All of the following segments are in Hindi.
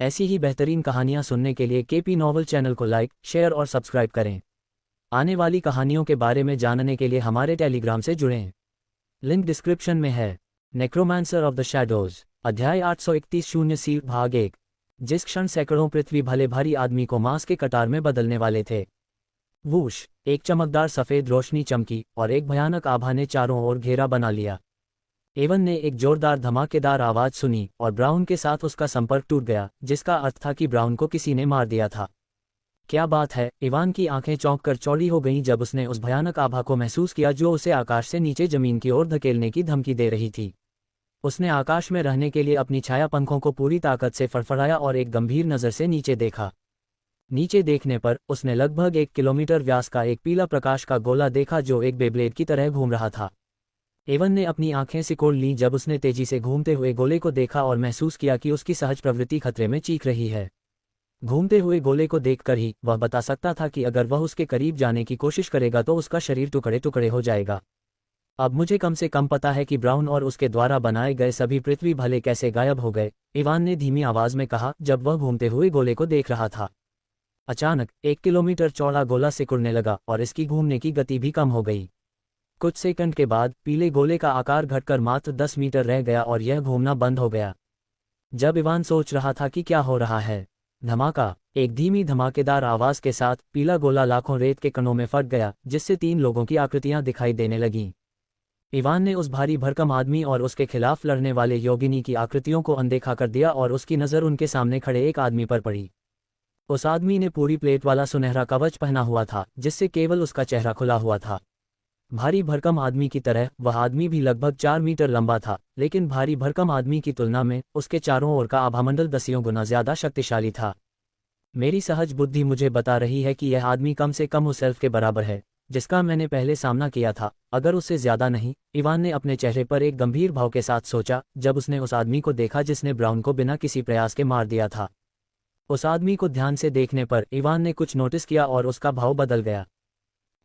ऐसी ही बेहतरीन कहानियाँ सुनने के लिए केपी नॉवल चैनल को लाइक, शेयर और सब्सक्राइब करें। आने वाली कहानियों के बारे में जानने के लिए हमारे टेलीग्राम से जुड़ें। लिंक डिस्क्रिप्शन में है। नेक्रोमांसर ऑफ द शैडोज, अध्याय 831 भाग 1। जिस क्षण सैकड़ों पृथ्वी भले भारी आदमी को मांस के कटार में बदलने वाले थे, वूश, एक चमकदार सफ़ेद रोशनी चमकी और एक भयानक आभा ने चारों ओर घेरा बना लिया। एवन ने एक जोरदार धमाकेदार आवाज़ सुनी और ब्राउन के साथ उसका संपर्क टूट गया, जिसका अर्थ था कि ब्राउन को किसी ने मार दिया था। क्या बात है! इवान की आंखें चौंक कर चौड़ी हो गईं जब उसने उस भयानक आभा को महसूस किया जो उसे आकाश से नीचे जमीन की ओर धकेलने की धमकी दे रही थी। उसने आकाश में रहने के लिए अपनी छाया पंखों को पूरी ताकत से फड़फड़ाया और एक गंभीर नज़र से नीचे देखा। नीचे देखने पर उसने लगभग 1 किलोमीटर व्यास का एक पीला प्रकाश का गोला देखा जो एक बेब्लेड की तरह घूम रहा था। एवन ने अपनी आंखें सिकोड़ लीं जब उसने तेजी से घूमते हुए गोले को देखा और महसूस किया कि उसकी सहज प्रवृत्ति खतरे में चीख रही है। घूमते हुए गोले को देखकर ही वह बता सकता था कि अगर वह उसके करीब जाने की कोशिश करेगा तो उसका शरीर टुकड़े टुकड़े हो जाएगा। अब मुझे कम से कम पता है कि ब्राउन और उसके द्वारा बनाए गए सभी पृथ्वी भले कैसे गायब हो गए, इवान ने धीमी आवाज में कहा जब वह घूमते हुए गोले को देख रहा था। अचानक 1 किलोमीटर चौड़ा गोला सिकुड़ने लगा और इसकी घूमने की गति भी कम हो गई। कुछ सेकंड के बाद पीले गोले का आकार घटकर मात्र 10 मीटर रह गया और यह घूमना बंद हो गया। जब इवान सोच रहा था कि क्या हो रहा है, धमाका, एक धीमी धमाकेदार आवाज के साथ पीला गोला लाखों रेत के कणों में फट गया, जिससे 3 लोगों की आकृतियां दिखाई देने लगीं। इवान ने उस भारी भरकम आदमी और उसके खिलाफ लड़ने वाले योगिनी की आकृतियों को अनदेखा कर दिया और उसकी नज़र उनके सामने खड़े एक आदमी पर पड़ी। उस आदमी ने पूरी प्लेट वाला सुनहरा कवच पहना हुआ था, जिससे केवल उसका चेहरा खुला हुआ था। भारी भरकम आदमी की तरह वह आदमी भी लगभग 4 मीटर लंबा था, लेकिन भारी भरकम आदमी की तुलना में उसके चारों ओर का आभामंडल 10 गुना ज्यादा शक्तिशाली था। मेरी सहज बुद्धि मुझे बता रही है कि यह आदमी कम से कम उस एल्फ के बराबर है जिसका मैंने पहले सामना किया था, अगर उससे ज्यादा नहीं। इवान ने अपने चेहरे पर एक गंभीर भाव के साथ सोचा जब उसने उस आदमी को देखा जिसने ब्राउन को बिना किसी प्रयास के मार दिया था। उस आदमी को ध्यान से देखने पर इवान ने कुछ नोटिस किया और उसका भाव बदल गया।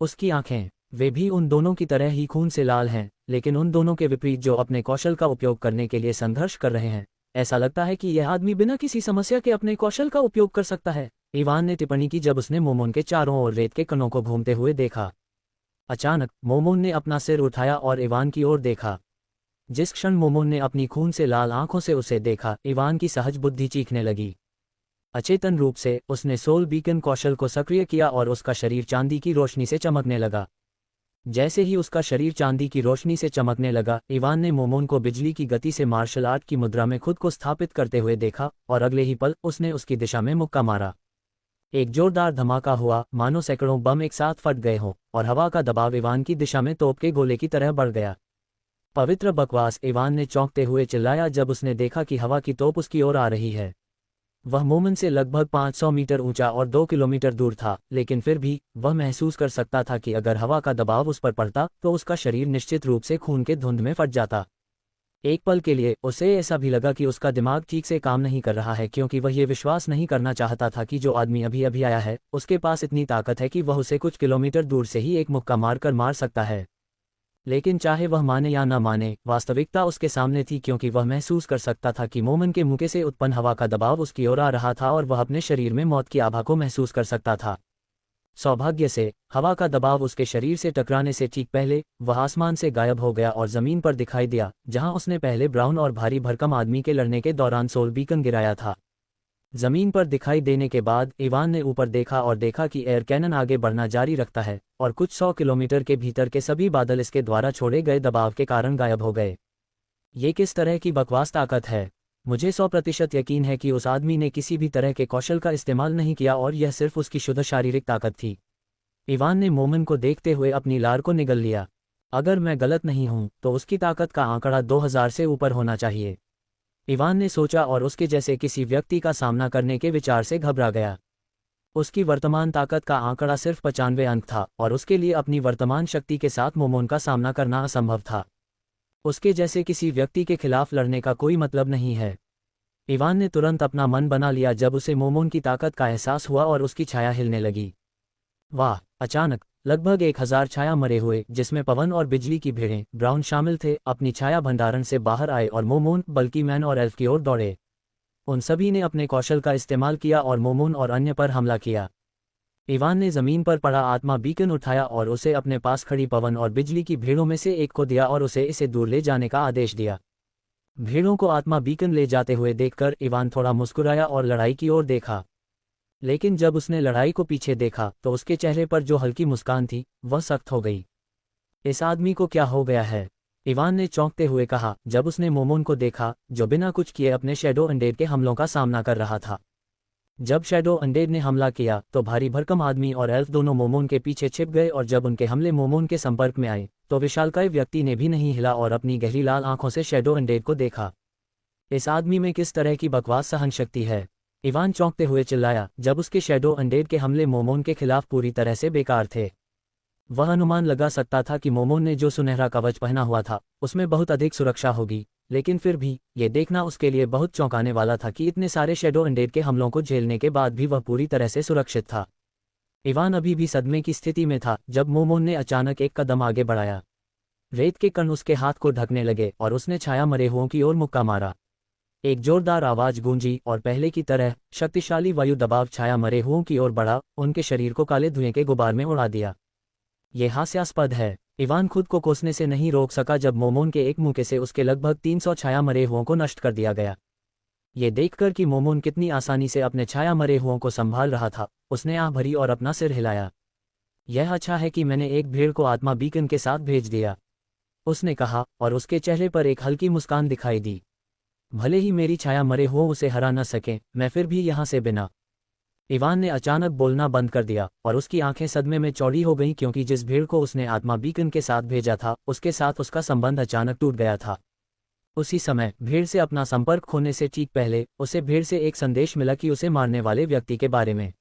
उसकी आंखें, वे भी उन दोनों की तरह ही खून से लाल हैं, लेकिन उन दोनों के विपरीत जो अपने कौशल का उपयोग करने के लिए संघर्ष कर रहे हैं। ऐसा लगता है कि यह आदमी बिना किसी समस्या के अपने कौशल का उपयोग कर सकता है, इवान ने टिप्पणी की जब उसने मोमोन के चारों ओर रेत के कणों को घूमते हुए देखा। अचानक मोमोन ने अपना सिर उठाया और इवान की ओर देखा। जिस क्षण मोमोन ने अपनी खून से लाल आंखों से उसे देखा, इवान की सहज बुद्धि चीखने लगी। अचेतन रूप से उसने सोल बीकन कौशल को सक्रिय किया और उसका शरीर चांदी की रोशनी से चमकने लगा। जैसे ही उसका शरीर चांदी की रोशनी से चमकने लगा, इवान ने मोमोन को बिजली की गति से मार्शल आर्ट की मुद्रा में खुद को स्थापित करते हुए देखा और अगले ही पल उसने उसकी दिशा में मुक्का मारा। एक जोरदार धमाका हुआ, मानो सैकड़ों बम एक साथ फट गए हों, और हवा का दबाव इवान की दिशा में तोप के गोले की तरह बढ़ गया। पवित्र बकवास, इवान ने चौंकते हुए चिल्लाया जब उसने देखा कि हवा की तोप उसकी ओर आ रही है। वह मोमन से लगभग 500 मीटर ऊंचा और 2 किलोमीटर दूर था, लेकिन फिर भी वह महसूस कर सकता था कि अगर हवा का दबाव उस पर पड़ता तो उसका शरीर निश्चित रूप से खून के धुंध में फट जाता। एक पल के लिए उसे ऐसा भी लगा कि उसका दिमाग ठीक से काम नहीं कर रहा है, क्योंकि वह ये विश्वास नहीं करना चाहता था कि जो आदमी अभी अभी आया है उसके पास इतनी ताकत है कि वह उसे कुछ किलोमीटर दूर से ही एक मुक्का मारकर मार सकता है। लेकिन चाहे वह माने या न माने, वास्तविकता उसके सामने थी, क्योंकि वह महसूस कर सकता था कि मोमन के मुक्के से उत्पन्न हवा का दबाव उसकी ओर आ रहा था और वह अपने शरीर में मौत की आभा को महसूस कर सकता था। सौभाग्य से हवा का दबाव उसके शरीर से टकराने से ठीक पहले वह आसमान से गायब हो गया और जमीन पर दिखाई दिया, जहां उसने पहले ब्राउन और भारी भरकम आदमी के लड़ने के दौरान सोल बीकन गिराया था। जमीन पर दिखाई देने के बाद इवान ने ऊपर देखा और देखा कि एयर कैनन आगे बढ़ना जारी रखता है और कुछ 100 किलोमीटर के भीतर के सभी बादल इसके द्वारा छोड़े गए दबाव के कारण गायब हो गए। ये किस तरह की बकवास ताकत है! मुझे 100% यकीन है कि उस आदमी ने किसी भी तरह के कौशल का इस्तेमाल नहीं किया और यह सिर्फ उसकी शुद्ध शारीरिक ताकत थी। इवान ने मोमन को देखते हुए अपनी लार को निगल लिया। अगर मैं गलत नहीं हूं तो उसकी ताकत का आंकड़ा 2000 से ऊपर होना चाहिए, इवान ने सोचा और उसके जैसे किसी व्यक्ति का सामना करने के विचार से घबरा गया। उसकी वर्तमान ताकत का आंकड़ा सिर्फ 95 अंक था और उसके लिए अपनी वर्तमान शक्ति के साथ मोमोन का सामना करना असंभव था। उसके जैसे किसी व्यक्ति के खिलाफ लड़ने का कोई मतलब नहीं है। इवान ने तुरंत अपना मन बना लिया जब उसे मोमोन की ताकत का एहसास हुआ और उसकी छाया हिलने लगी। वाह! अचानक लगभग 1000 छाया मरे हुए, जिसमें पवन और बिजली की भीड़ें, ब्राउन शामिल थे, अपनी छाया भंडारण से बाहर आए और मोमोन, बल्कि मैन और एल्फ की ओर दौड़े। उन सभी ने अपने कौशल का इस्तेमाल किया और मोमोन और अन्य पर हमला किया। इवान ने जमीन पर पड़ा आत्मा बीकन उठाया और उसे अपने पास खड़ी पवन और बिजली की भीड़ों में से एक को दिया और उसे इसे दूर ले जाने का आदेश दिया। भीड़ों को आत्मा बीकन ले जाते हुए देखकर इवान थोड़ा मुस्कुराया और लड़ाई की ओर देखा। लेकिन जब उसने लड़ाई को पीछे देखा तो उसके चेहरे पर जो हल्की मुस्कान थी वह सख्त हो गई। इस आदमी को क्या हो गया है? इवान ने चौंकते हुए कहा जब उसने मोमोन को देखा जो बिना कुछ किए अपने शैडो अनडेड के हमलों का सामना कर रहा था। जब शैडो अनडेड ने हमला किया तो भारी भरकम आदमी और एल्फ दोनों मोमोन के पीछे छिप गए और जब उनके हमले मोमोन के संपर्क में आए तो विशालकाय व्यक्ति ने भी नहीं हिला और अपनी गहरी लाल आंखों से शैडो अनडेड को देखा। इस आदमी में किस तरह की बकवास सहनशक्ति है? इवान चौंकते हुए चिल्लाया जब उसके शैडो अनडेड के हमले मोमोन के खिलाफ पूरी तरह से बेकार थे। वह अनुमान लगा सकता था कि मोमोन ने जो सुनहरा कवच पहना हुआ था उसमें बहुत अधिक सुरक्षा होगी, लेकिन फिर भी ये देखना उसके लिए बहुत चौंकाने वाला था कि इतने सारे शैडो अनडेड के हमलों को झेलने के बाद भी वह पूरी तरह से सुरक्षित था। इवान अभी भी सदमे की स्थिति में था जब मोमोन ने अचानक एक कदम आगे बढ़ाया। रेत के कण उसके हाथ को ढकने लगे और उसने छाया मरे हुओं की ओर मुक्का मारा। एक जोरदार आवाज गूंजी और पहले की तरह शक्तिशाली वायु दबाव छाया मरे हुओं की ओर बढ़ा, उनके शरीर को काले धुएं के गुबार में उड़ा दिया। ये हास्यास्पद है। इवान खुद को कोसने से नहीं रोक सका जब मोमोन के एक मुक्के से उसके लगभग 300 छाया मरे हुओं को नष्ट कर दिया गया। ये देखकर कि मोमोन कितनी आसानी से अपने छाया मरे हुओं को संभाल रहा था, उसने आह भरी और अपना सिर हिलाया। यह अच्छा है कि मैंने एक भेड़ को आत्मा बीकन के साथ भेज दिया, उसने कहा और उसके चेहरे पर एक हल्की मुस्कान दिखाई दी। भले ही मेरी छाया मरे हुओं उसे हरा न सकें, मैं फिर भी यहाँ से बिना। इवान ने अचानक बोलना बंद कर दिया और उसकी आंखें सदमे में चौड़ी हो गईं क्योंकि जिस भेड़ को उसने आत्मा बीकन के साथ भेजा था उसके साथ उसका संबंध अचानक टूट गया था। उसी समय भेड़ से अपना संपर्क खोने से ठीक पहले उसे भेड़ से एक संदेश मिला कि उसे मारने वाले व्यक्ति के बारे में।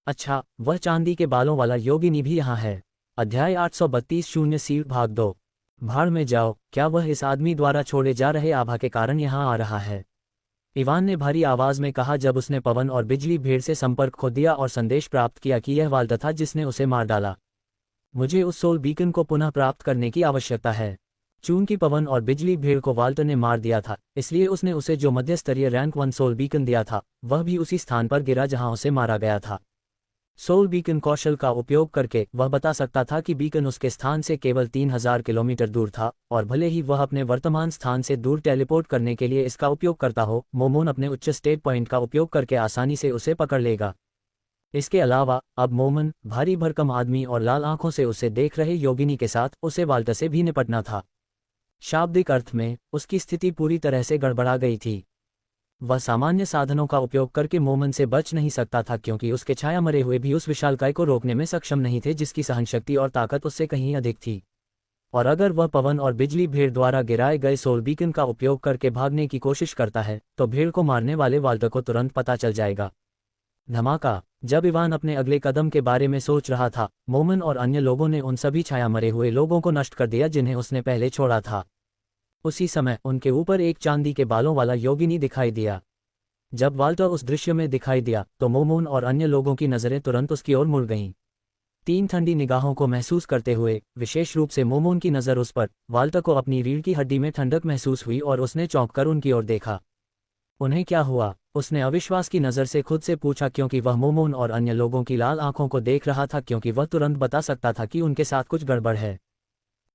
अच्छा, वह चांदी के बालों वाला योगिनी भी यहाँ है। अध्याय 832 शून्य सील भाग 2। भाड़ में जाओ, क्या वह इस आदमी द्वारा छोड़े जा रहे आभा के कारण यहाँ आ रहा है? इवान ने भारी आवाज में कहा जब उसने पवन और बिजली भेड़ से संपर्क खो दिया और संदेश प्राप्त किया कि यह वाल्ट था जिसने उसे मार डाला। मुझे उस सोल बीकन को पुनः प्राप्त करने की आवश्यकता है। चूंकि पवन और बिजली भेड़ को वाल्ट ने मार दिया था, इसलिए उसने उसे जो मध्य स्तरीय रैंक 1 सोल बीकन दिया था वह भी उसी स्थान पर गिरा जहां उसे मारा गया था। सोल बीकन कौशल का उपयोग करके वह बता सकता था कि बीकन उसके स्थान से केवल 3000 किलोमीटर दूर था, और भले ही वह अपने वर्तमान स्थान से दूर टेलीपोर्ट करने के लिए इसका उपयोग करता हो, मोमोन अपने उच्च स्टेट पॉइंट का उपयोग करके आसानी से उसे पकड़ लेगा। इसके अलावा अब मोमन भारी भरकम आदमी और लाल आंखों से उसे देख रहे योगिनी के साथ उसे वाल्ट से भी निपटना था। शाब्दिक अर्थ में उसकी स्थिति पूरी तरह से गड़बड़ा गई थी। वह सामान्य साधनों का उपयोग करके मोमन से बच नहीं सकता था क्योंकि उसके छाया मरे हुए भी उस विशालकाय को रोकने में सक्षम नहीं थे जिसकी सहनशक्ति और ताकत उससे कहीं अधिक थी। और अगर वह पवन और बिजली भेड़ द्वारा गिराए गए सोल बीकन का उपयोग करके भागने की कोशिश करता है तो भेड़ को मारने वाले वाल्ट को तुरंत पता चल जाएगा। धमाका। जब इवान अपने अगले कदम के बारे में सोच रहा था, मोमन और अन्य लोगों ने उन सभी छाया मरे हुए लोगों को नष्ट कर दिया जिन्हें उसने पहले छोड़ा था। उसी समय उनके ऊपर एक चांदी के बालों वाला योगिनी दिखाई दिया। जब वाल्टर उस दृश्य में दिखाई दिया तो मोमोन और अन्य लोगों की नज़रें तुरंत उसकी ओर मुड़ गईं। 3 ठंडी निगाहों को महसूस करते हुए, विशेष रूप से मोमोन की नज़र उस पर, वाल्टर को अपनी रीढ़ की हड्डी में ठंडक महसूस हुई और उसने चौंककर उनकी ओर देखा। उन्हें क्या हुआ? उसने अविश्वास की नज़र से खुद से पूछा क्योंकि वह मोमोन और अन्य लोगों की लाल आंखों को देख रहा था क्योंकि वह तुरंत बता सकता था कि उनके साथ कुछ गड़बड़ है।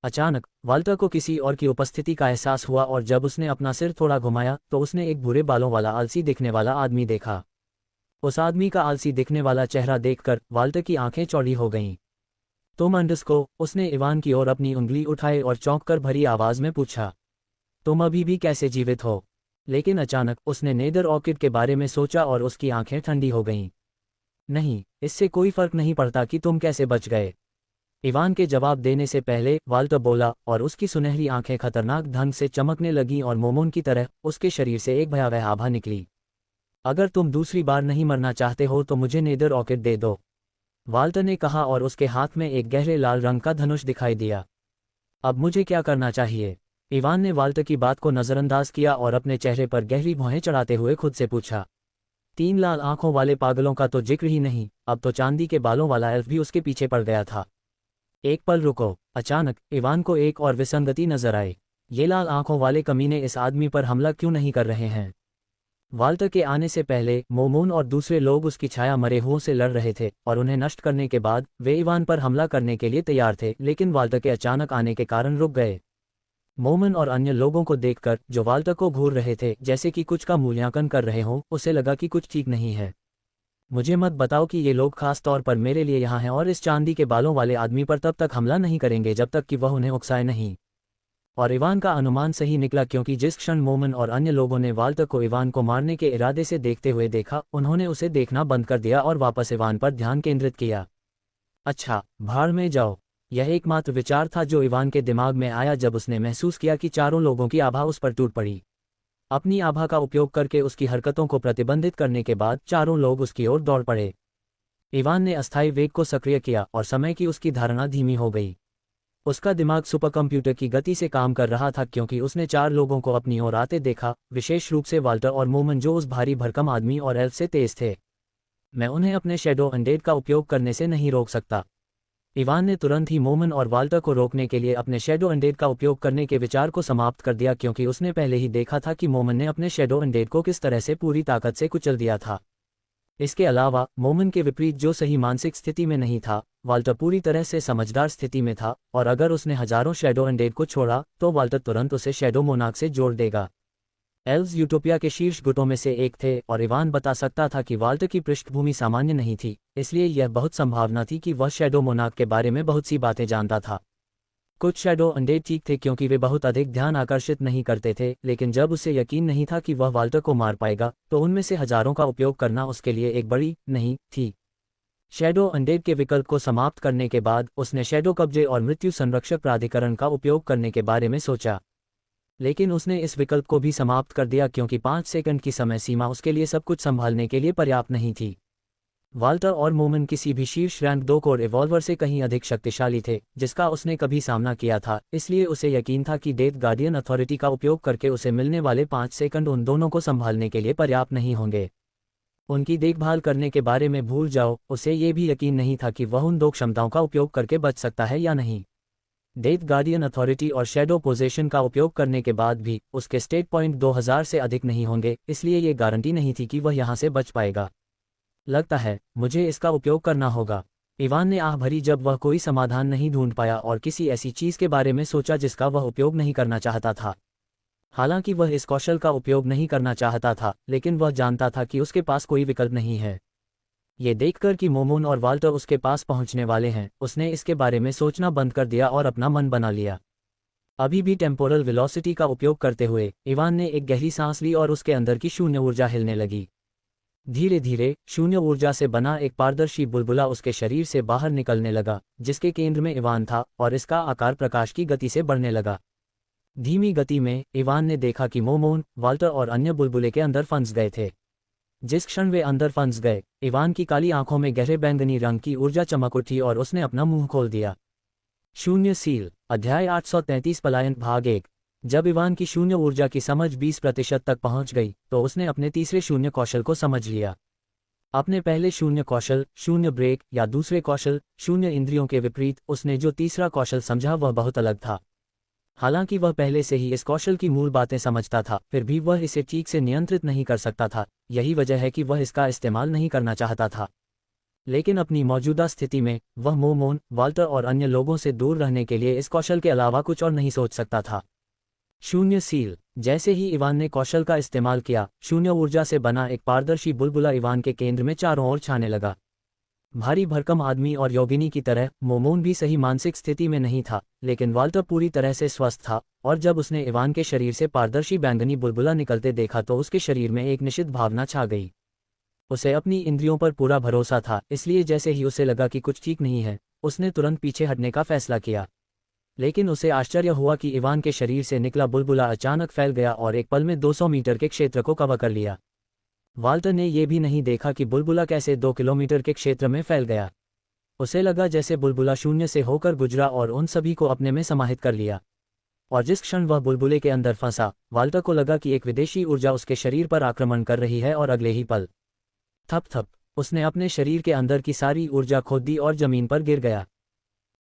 अचानक वाल्टर को किसी और की उपस्थिति का एहसास हुआ और जब उसने अपना सिर थोड़ा घुमाया तो उसने एक भूरे बालों वाला आलसी दिखने वाला आदमी देखा। उस आदमी का आलसी दिखने वाला चेहरा देखकर वाल्टर की आंखें चौड़ी हो गईं। तुम अंडस्को? उसने इवान की ओर अपनी उंगली उठाई और चौंककर भरी आवाज में पूछा। तुम अभी भी कैसे जीवित हो? लेकिन अचानक उसने नेदर ऑर्किड के बारे में सोचा और उसकी आंखें ठंडी हो गईं। नहीं, इससे कोई फर्क नहीं पड़ता कि तुम कैसे बच गए। इवान के जवाब देने से पहले वाल्टर बोला और उसकी सुनहरी आंखें खतरनाक ढंग से चमकने लगीं और मोमोन की तरह उसके शरीर से एक भयावह आभा निकली। अगर तुम दूसरी बार नहीं मरना चाहते हो तो मुझे नेदर ऑर्किड दे दो, वाल्टर ने कहा और उसके हाथ में एक गहरे लाल रंग का धनुष दिखाई दिया। अब मुझे क्या करना चाहिए? इवान ने वाल्टर की बात को नजरअंदाज किया और अपने चेहरे पर गहरी भौहें चढ़ाते हुए खुद से पूछा। 3 लाल आंखों वाले पागलों का तो जिक्र ही नहीं, अब तो चांदी के बालों वाला एल्फ भी उसके पीछे पड़ गया था। एक पल रुको। अचानक इवान को एक और विसंगति नजर आई। ये लाल आंखों वाले कमीने इस आदमी पर हमला क्यों नहीं कर रहे हैं? वाल्टर के आने से पहले मोमोन और दूसरे लोग उसकी छाया मरे हुओं से लड़ रहे थे और उन्हें नष्ट करने के बाद वे इवान पर हमला करने के लिए तैयार थे, लेकिन वाल्टर के अचानक आने के कारण रुक गए। मोमन और अन्य लोगों को देखकर, जो वाल्टर को घूर रहे थे जैसे कि कुछ का मूल्यांकन कर रहे हों, उसे लगा कि कुछ ठीक नहीं है। मुझे मत बताओ कि ये लोग खास तौर पर मेरे लिए यहाँ हैं और इस चांदी के बालों वाले आदमी पर तब तक हमला नहीं करेंगे जब तक कि वह उन्हें उकसाए नहीं। और इवान का अनुमान सही निकला, क्योंकि जिस क्षण मोमन और अन्य लोगों ने वाल्टर को इवान को मारने के इरादे से देखते हुए देखा, उन्होंने उसे देखना बंद कर दिया और वापस इवान पर ध्यान केंद्रित किया। अच्छा, भाड़ में जाओ। यह एकमात्र विचार था जो इवान के दिमाग में आया जब उसने महसूस किया कि चारों लोगों की आभा उस पर टूट पड़ी। अपनी आभा का उपयोग करके उसकी हरकतों को प्रतिबंधित करने के बाद चारों लोग उसकी ओर दौड़ पड़े। इवान ने अस्थायी वेग को सक्रिय किया और समय की उसकी धारणा धीमी हो गई। उसका दिमाग सुपरकंप्यूटर की गति से काम कर रहा था, क्योंकि उसने 4 लोगों को अपनी ओर आते देखा, विशेष रूप से वाल्टर और मोमन जो उस भारी भरकम आदमी और एल्फ से तेज थे। मैं उन्हें अपने शैडो अनडेड का उपयोग करने से नहीं रोक सकता। इवान ने तुरंत ही मोमन और वाल्टर को रोकने के लिए अपने शैडो अनडेड का उपयोग करने के विचार को समाप्त कर दिया, क्योंकि उसने पहले ही देखा था कि मोमन ने अपने शैडो अनडेड को किस तरह से पूरी ताकत से कुचल दिया था। इसके अलावा मोमन के विपरीत जो सही मानसिक स्थिति में नहीं था, वाल्टर पूरी तरह से समझदार स्थिति में था, और अगर उसने हजारों शैडो अनडेड को छोड़ा तो वाल्टर तुरंत उसे शैडो मोनार्क से जोड़ देगा। एल्व्स यूटोपिया के शीर्ष गुटों में से एक थे और इवान बता सकता था कि वाल्टर की पृष्ठभूमि सामान्य नहीं थी, इसलिए यह बहुत संभावना थी कि वह शैडो मोनार्क के बारे में बहुत सी बातें जानता था। कुछ शैडो अनडेड ठीक थे क्योंकि वे बहुत अधिक ध्यान आकर्षित नहीं करते थे, लेकिन जब उसे यकीन नहीं था कि वह वाल्टर को मार पाएगा, तो उनमें से हजारों का उपयोग करना उसके लिए एक बड़ी नहीं थी। शैडो अनडेड के विकल्प को समाप्त करने के बाद उसने शैडो कब्जे और मृत्यु संरक्षक प्राधिकरण का उपयोग करने के बारे में सोचा, लेकिन उसने इस विकल्प को भी समाप्त कर दिया क्योंकि 5 सेकंड की समय सीमा उसके लिए सब कुछ संभालने के लिए पर्याप्त नहीं थी। वाल्टर और मोमन किसी भी शीर्ष रैंक 2 कोर रिवॉल्वर से कहीं अधिक शक्तिशाली थे जिसका उसने कभी सामना किया था, इसलिए उसे यकीन था कि डेथ गार्डियन अथॉरिटी का उपयोग करके उसे मिलने वाले 5 सेकंड उन दोनों को संभालने के लिए पर्याप्त नहीं होंगे। उनकी देखभाल करने के बारे में भूल जाओ, उसे ये भी यकीन नहीं था कि वह उन 2 क्षमताओं का उपयोग करके बच सकता है या नहीं। डेथ गार्डियन अथॉरिटी और शैडो पोजेशन का उपयोग करने के बाद भी उसके स्टेट पॉइंट 2000 से अधिक नहीं होंगे, इसलिए ये गारंटी नहीं थी कि वह यहाँ से बच पाएगा। लगता है मुझे इसका उपयोग करना होगा, इवान ने आह भरी जब वह कोई समाधान नहीं ढूंढ पाया और किसी ऐसी चीज के बारे में सोचा जिसका वह उपयोग नहीं करना चाहता था। हालांकि वह इस कौशल का उपयोग नहीं करना चाहता था, लेकिन वह जानता था कि उसके पास कोई विकल्प नहीं है। ये देखकर कि मोमोन और वाल्टर उसके पास पहुंचने वाले हैं, उसने इसके बारे में सोचना बंद कर दिया और अपना मन बना लिया। अभी भी टेम्पोरल वेलोसिटी का उपयोग करते हुए इवान ने एक गहरी सांस ली और उसके अंदर की शून्य ऊर्जा हिलने लगी। धीरे धीरे शून्य ऊर्जा से बना एक पारदर्शी बुलबुला उसके शरीर से बाहर निकलने लगा, जिसके केंद्र में इवान था, और इसका आकार प्रकाश की गति से बढ़ने लगा। धीमी गति में इवान ने देखा कि मोमोन, वाल्टर और अन्य बुलबुले के अंदर फंस गए थे। जिस क्षण वे अंदर फंस गए, इवान की काली आंखों में गहरे बैंगनी रंग की ऊर्जा चमक उठी और उसने अपना मुंह खोल दिया। शून्य सील, अध्याय 833 पलायन भाग 1। जब इवान की शून्य ऊर्जा की समझ 20% तक पहुंच गई, तो उसने अपने तीसरे शून्य कौशल को समझ लिया। अपने पहले शून्य कौशल, शून्य ब्रेक, या दूसरे कौशल, शून्य इंद्रियों के विपरीत, उसने जो तीसरा कौशल समझा वह बहुत अलग था। हालांकि वह पहले से ही इस कौशल की मूल बातें समझता था, फिर भी वह इसे ठीक से नियंत्रित नहीं कर सकता था। यही वजह है कि वह इसका इस्तेमाल नहीं करना चाहता था। लेकिन अपनी मौजूदा स्थिति में वह मोमोन, वाल्टर और अन्य लोगों से दूर रहने के लिए इस कौशल के अलावा कुछ और नहीं सोच सकता था। शून्य सील। जैसे ही इवान ने कौशल का इस्तेमाल किया, शून्य ऊर्जा से बना एक पारदर्शी बुलबुला इवान के केंद्र में चारों ओर छाने लगा। भारी भरकम आदमी और योगिनी की तरह मोमोन भी सही मानसिक स्थिति में नहीं था, लेकिन वाल्टर पूरी तरह से स्वस्थ था, और जब उसने इवान के शरीर से पारदर्शी बैंगनी बुलबुला निकलते देखा तो उसके शरीर में एक निश्चित भावना छा गई। उसे अपनी इंद्रियों पर पूरा भरोसा था, इसलिए जैसे ही उसे लगा कि कुछ ठीक नहीं है, उसने तुरंत पीछे हटने का फैसला किया। लेकिन उसे आश्चर्य हुआ कि इवान के शरीर से निकला बुलबुला अचानक फैल गया और एक पल में 200 मीटर के क्षेत्र को कवर कर लिया। वाल्टर ने यह भी नहीं देखा कि बुलबुला कैसे 2 किलोमीटर के क्षेत्र में फैल गया। उसे लगा जैसे बुलबुला शून्य से होकर गुजरा और उन सभी को अपने में समाहित कर लिया। और जिस क्षण वह बुलबुले के अंदर फंसा, वाल्टर को लगा कि एक विदेशी ऊर्जा उसके शरीर पर आक्रमण कर रही है, और अगले ही पल थप थप उसने अपने शरीर के अंदर की सारी ऊर्जा खो दी और जमीन पर गिर गया।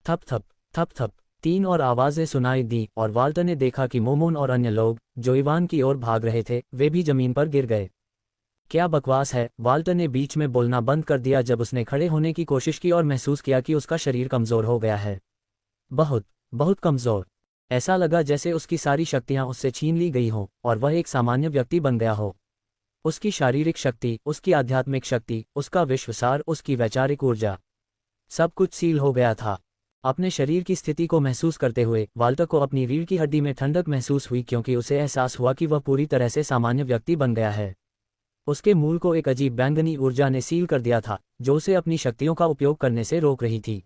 थप थप थप थप 3 और आवाजें सुनाई दी, और वाल्टर ने देखा कि मोमोन और अन्य लोग जो इवान की ओर भाग रहे थे, वे भी जमीन पर गिर गए। क्या बकवास है। वाल्टर ने बीच में बोलना बंद कर दिया जब उसने खड़े होने की कोशिश की और महसूस किया कि उसका शरीर कमज़ोर हो गया है। बहुत बहुत कमज़ोर। ऐसा लगा जैसे उसकी सारी शक्तियां उससे छीन ली गई हों और वह एक सामान्य व्यक्ति बन गया हो। उसकी शारीरिक शक्ति, उसकी आध्यात्मिक शक्ति, उसका विश्वसार, उसकी वैचारिक ऊर्जा, सब कुछ सील हो गया था। अपने शरीर की स्थिति को महसूस करते हुए वाल्टर को अपनी रीढ़ की हड्डी में ठंडक महसूस हुई क्योंकि उसे एहसास हुआ कि वह पूरी तरह से सामान्य व्यक्ति बन गया है। उसके मूल को एक अजीब बैंगनी ऊर्जा ने सील कर दिया था जो उसे अपनी शक्तियों का उपयोग करने से रोक रही थी।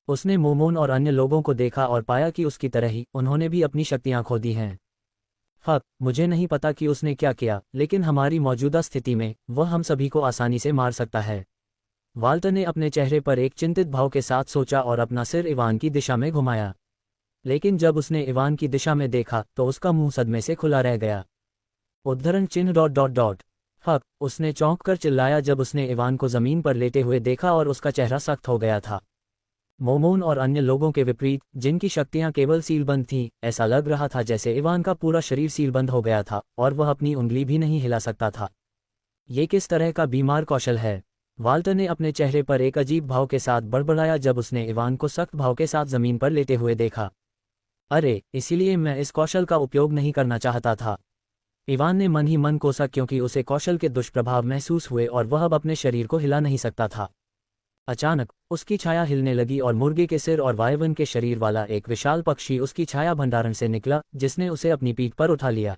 उसने मोमोन और अन्य लोगों को देखा और पाया कि उसकी तरह ही उन्होंने भी अपनी शक्तियां खो दी हैं। मुझे नहीं पता कि उसने क्या किया, लेकिन हमारी मौजूदा स्थिति में वह हम सभी को आसानी से मार सकता है। वाल्टर ने अपने चेहरे पर एक चिंतित भाव के साथ सोचा और अपना सिर इवान की दिशा में घुमाया। लेकिन जब उसने इवान की दिशा में देखा तो उसका मुंह सदमे से खुला रह गया। उद्धरण चिन्ह ... उसने चौंक कर चिल्लाया जब उसने इवान को जमीन पर लेटे हुए देखा और उसका चेहरा सख्त हो गया था। मोमोन और अन्य लोगों के विपरीत, जिनकी शक्तियां केवल सीलबंद थीं, ऐसा लग रहा था जैसे इवान का पूरा शरीर सीलबंद हो गया था और वह अपनी उंगली भी नहीं हिला सकता था। ये किस तरह का बीमार कौशल है? वाल्टर ने अपने चेहरे पर एक अजीब भाव के साथ बड़बड़ाया जब उसने इवान को सख्त भाव के साथ जमीन पर लेटे हुए देखा। अरे, इसीलिए मैं इस कौशल का उपयोग नहीं करना चाहता था। इवान ने मन ही मन कोसा क्योंकि उसे कौशल के दुष्प्रभाव महसूस हुए और वह अब अपने शरीर को हिला नहीं सकता था। अचानक उसकी छाया हिलने लगी और मुर्गे के सिर और वायवन के शरीर वाला एक विशाल पक्षी उसकी छाया भंडारण से निकला, जिसने उसे अपनी पीठ पर उठा लिया।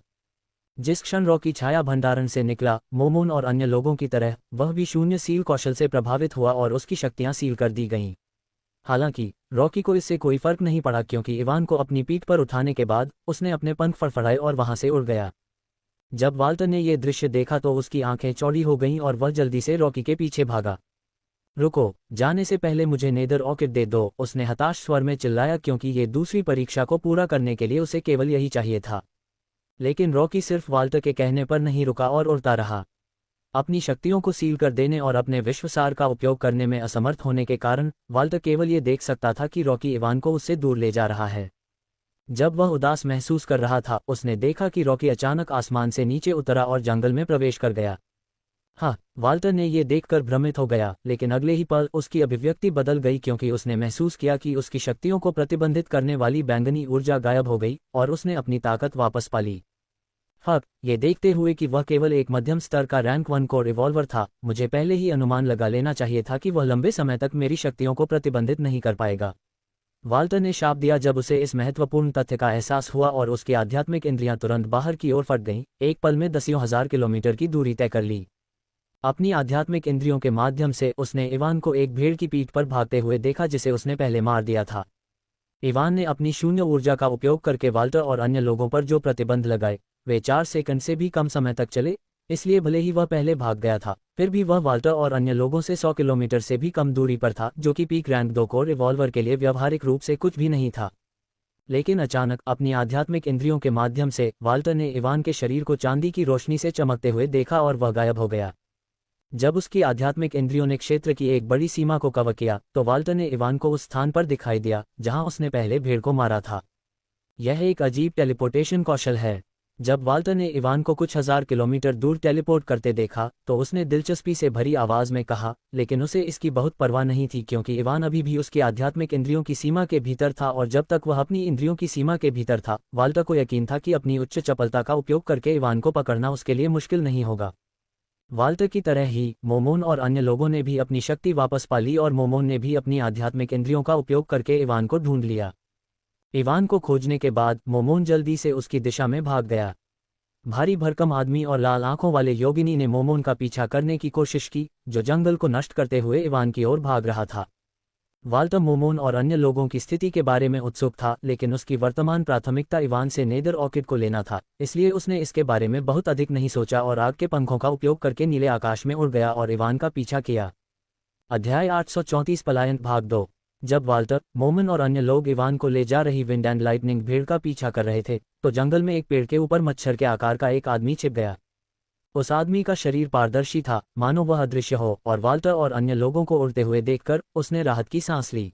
जिस क्षण रॉकी छाया भंडारण से निकला, मोमोन और अन्य लोगों की तरह वह भी शून्य सील कौशल से प्रभावित हुआ और उसकी शक्तियां सील कर दी गईं। हालांकि रॉकी को इससे कोई फर्क नहीं पड़ा क्योंकि इवान को अपनी पीठ पर उठाने के बाद उसने अपने पंख फड़फड़ाए और वहां से उड़ गया। जब वाल्टर ने यह दृश्य देखा तो उसकी आंखें चौड़ी हो गईं और वह जल्दी से रॉकी के पीछे भागा। रुको, जाने से पहले मुझे नेदर ऑर्किड दे दो, उसने हताश स्वर में चिल्लाया क्योंकि ये दूसरी परीक्षा को पूरा करने के लिए उसे केवल यही चाहिए था। लेकिन रॉकी सिर्फ वाल्टर के कहने पर नहीं रुका और उड़ता रहा। अपनी शक्तियों को सील कर देने और अपने विश्वसार का उपयोग करने में असमर्थ होने के कारण वाल्टर केवल ये देख सकता था कि रॉकी इवान को उससे दूर ले जा रहा है। जब वह उदास महसूस कर रहा था, उसने देखा कि रॉकी अचानक आसमान से नीचे उतरा और जंगल में प्रवेश कर गया। वाल्टर ने यह देखकर भ्रमित हो गया, लेकिन अगले ही पल उसकी अभिव्यक्ति बदल गई क्योंकि उसने महसूस किया कि उसकी शक्तियों को प्रतिबंधित करने वाली बैंगनी ऊर्जा गायब हो गई और उसने अपनी ताकत वापस पा ली। ये देखते हुए कि वह केवल एक मध्यम स्तर का रैंक 1 कोर रिवॉल्वर था, मुझे पहले ही अनुमान लगा लेना चाहिए था कि वह लंबे समय तक मेरी शक्तियों को प्रतिबंधित नहीं कर पाएगा। वाल्टर ने शाप दिया जब उसे इस महत्वपूर्ण तथ्य का एहसास हुआ और उसकी आध्यात्मिक इंद्रियां तुरंत बाहर की ओर फट गईं। एक पल में दसियों हजार किलोमीटर की दूरी तय कर ली। अपनी आध्यात्मिक इंद्रियों के माध्यम से उसने इवान को एक भेड़ की पीठ पर भागते हुए देखा जिसे उसने पहले मार दिया था। इवान ने अपनी शून्य ऊर्जा का उपयोग करके वाल्टर और अन्य लोगों पर जो प्रतिबंध लगाए वे 4 सेकंड से भी कम समय तक चले, इसलिए भले ही वह पहले भाग गया था, फिर भी वह वाल्टर और अन्य लोगों से 100 किलोमीटर से भी कम दूरी पर था, जो कि पीक रैंक 2 कोर रिवॉल्वर के लिए व्यावहारिक रूप से कुछ भी नहीं था। लेकिन अचानक अपनी आध्यात्मिक इंद्रियों के माध्यम से वाल्टर ने इवान के शरीर को चांदी की रोशनी से चमकते हुए देखा और वह गायब हो गया। जब उसकी आध्यात्मिक इंद्रियों ने क्षेत्र की एक बड़ी सीमा को कवर किया तो वाल्टर ने इवान को उस स्थान पर दिखाई दिया जहां उसने पहले भेड़ को मारा था। यह एक अजीब टेलीपोर्टेशन कौशल है। जब वाल्टर ने इवान को कुछ हजार किलोमीटर दूर टेलीपोर्ट करते देखा तो उसने दिलचस्पी से भरी आवाज में कहा, लेकिन उसे इसकी बहुत परवाह नहीं थी क्योंकि इवान अभी भी उसकी आध्यात्मिक इंद्रियों की सीमा के भीतर था और जब तक वह अपनी इंद्रियों की सीमा के भीतर था, वाल्टर को यकीन था कि अपनी उच्च चपलता का उपयोग करके इवान को पकड़ना उसके लिए मुश्किल नहीं होगा। वाल्टर की तरह ही मोमोन और अन्य लोगों ने भी अपनी शक्ति वापस पा ली और मोमोन ने भी अपनी आध्यात्मिक इंद्रियों का उपयोग करके इवान को ढूंढ लिया। इवान को खोजने के बाद मोमोन जल्दी से उसकी दिशा में भाग गया। भारी भरकम आदमी और लाल आंखों वाले योगिनी ने मोमोन का पीछा करने की कोशिश की, जो जंगल को नष्ट करते हुए इवान की ओर भाग रहा था। वाल्टर मोमोन और अन्य लोगों की स्थिति के बारे में उत्सुक था, लेकिन उसकी वर्तमान प्राथमिकता इवान से नेदर ऑर्किड को लेना था, इसलिए उसने इसके बारे में बहुत अधिक नहीं सोचा और आग के पंखों का उपयोग करके नीले आकाश में उड़ गया और इवान का पीछा किया। अध्याय 834 पलायन भाग 2। जब वाल्टर, मोमन और अन्य लोग इवान को ले जा रही विंड एंड लाइटनिंग भेड़ का पीछा कर रहे थे तो जंगल में एक पेड़ के ऊपर मच्छर के आकार का एक आदमी छिप गया। उस आदमी का शरीर पारदर्शी था, मानो वह अदृश्य हो, और वाल्टर और अन्य लोगों को उड़ते हुए देखकर उसने राहत की सांस ली।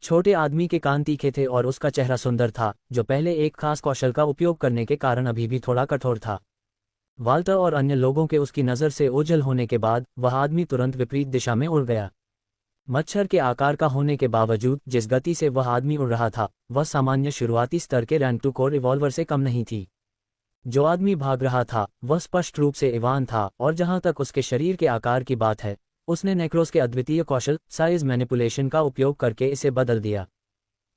छोटे आदमी के कान तीखे थे और उसका चेहरा सुंदर था, जो पहले एक खास कौशल का उपयोग करने के कारण अभी भी थोड़ा कठोर था। वाल्टर और अन्य लोगों के उसकी नज़र से ओझल होने के बाद वह आदमी तुरंत विपरीत दिशा में उड़ गया। मच्छर के आकार का होने के बावजूद जिस गति से वह आदमी उड़ रहा था वह सामान्य शुरुआती स्तर के रैंक 2 कोर रिवॉल्वर से कम नहीं थी। जो आदमी भाग रहा था वह स्पष्ट रूप से इवान था, और जहां तक उसके शरीर के आकार की बात है, उसने नेक्रोस के अद्वितीय कौशल साइज मैनिपुलेशन का उपयोग करके इसे बदल दिया।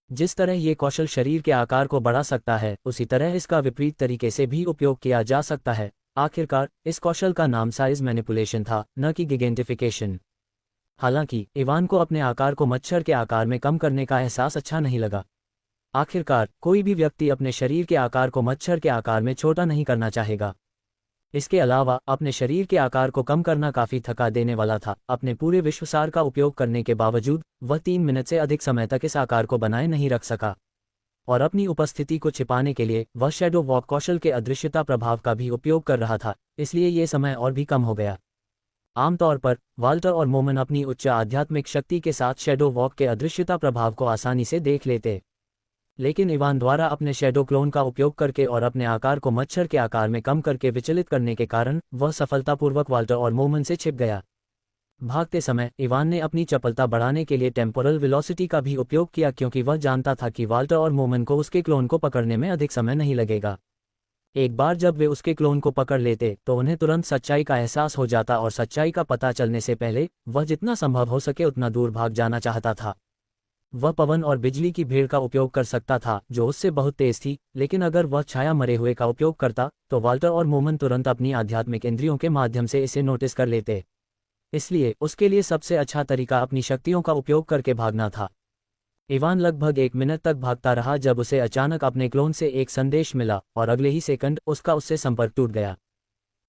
जिस तरह ये कौशल शरीर के आकार को बढ़ा सकता है, उसी तरह इसका विपरीत तरीके से भी उपयोग किया जा सकता है। आखिरकार इस कौशल का नाम साइज मैनिपुलेशन था, न कि गिगेंटिफिकेशन। हालांकि इवान को अपने आकार को मच्छर के आकार में कम करने का एहसास अच्छा नहीं लगा। आखिरकार कोई भी व्यक्ति अपने शरीर के आकार को मच्छर के आकार में छोटा नहीं करना चाहेगा। इसके अलावा अपने शरीर के आकार को कम करना काफी थका देने वाला था। अपने पूरे विश्वसार का उपयोग करने के बावजूद वह 3 मिनट से अधिक समय तक इस आकार को बनाए नहीं रख सका, और अपनी उपस्थिति को छिपाने के लिए वह शैडो वॉक कौशल के अदृश्यता प्रभाव का भी उपयोग कर रहा था, इसलिए ये समय और भी कम हो गया। आमतौर पर वाल्टर और मोमन अपनी उच्च आध्यात्मिक शक्ति के साथ शैडो वॉक के अदृश्यता प्रभाव को आसानी से देख लेते, लेकिन इवान द्वारा अपने शैडो क्लोन का उपयोग करके और अपने आकार को मच्छर के आकार में कम करके विचलित करने के कारण वह सफलतापूर्वक वाल्टर और मोमन से छिप गया। भागते समय इवान ने अपनी चपलता बढ़ाने के लिए टेम्पोरल वेलोसिटी का भी उपयोग किया, क्योंकि वह जानता था कि वाल्टर और मोमन को उसके क्लोन को पकड़ने में अधिक समय नहीं लगेगा। एक बार जब वे उसके क्लोन को पकड़ लेते तो उन्हें तुरंत सच्चाई का एहसास हो जाता, और सच्चाई का पता चलने से पहले वह जितना संभव हो सके उतना दूर भाग जाना चाहता था। वह पवन और बिजली की भीड़ का उपयोग कर सकता था जो उससे बहुत तेज थी, लेकिन अगर वह छाया मरे हुए का उपयोग करता तो वाल्टर और मोमन तुरंत अपनी आध्यात्मिक इंद्रियों के माध्यम से इसे नोटिस कर लेते। इसलिए उसके लिए सबसे अच्छा तरीका अपनी शक्तियों का उपयोग करके भागना था। इवान लगभग 1 मिनट तक भागता रहा जब उसे अचानक अपने क्लोन से एक संदेश मिला, और अगले ही सेकंड उसका उससे संपर्क टूट गया।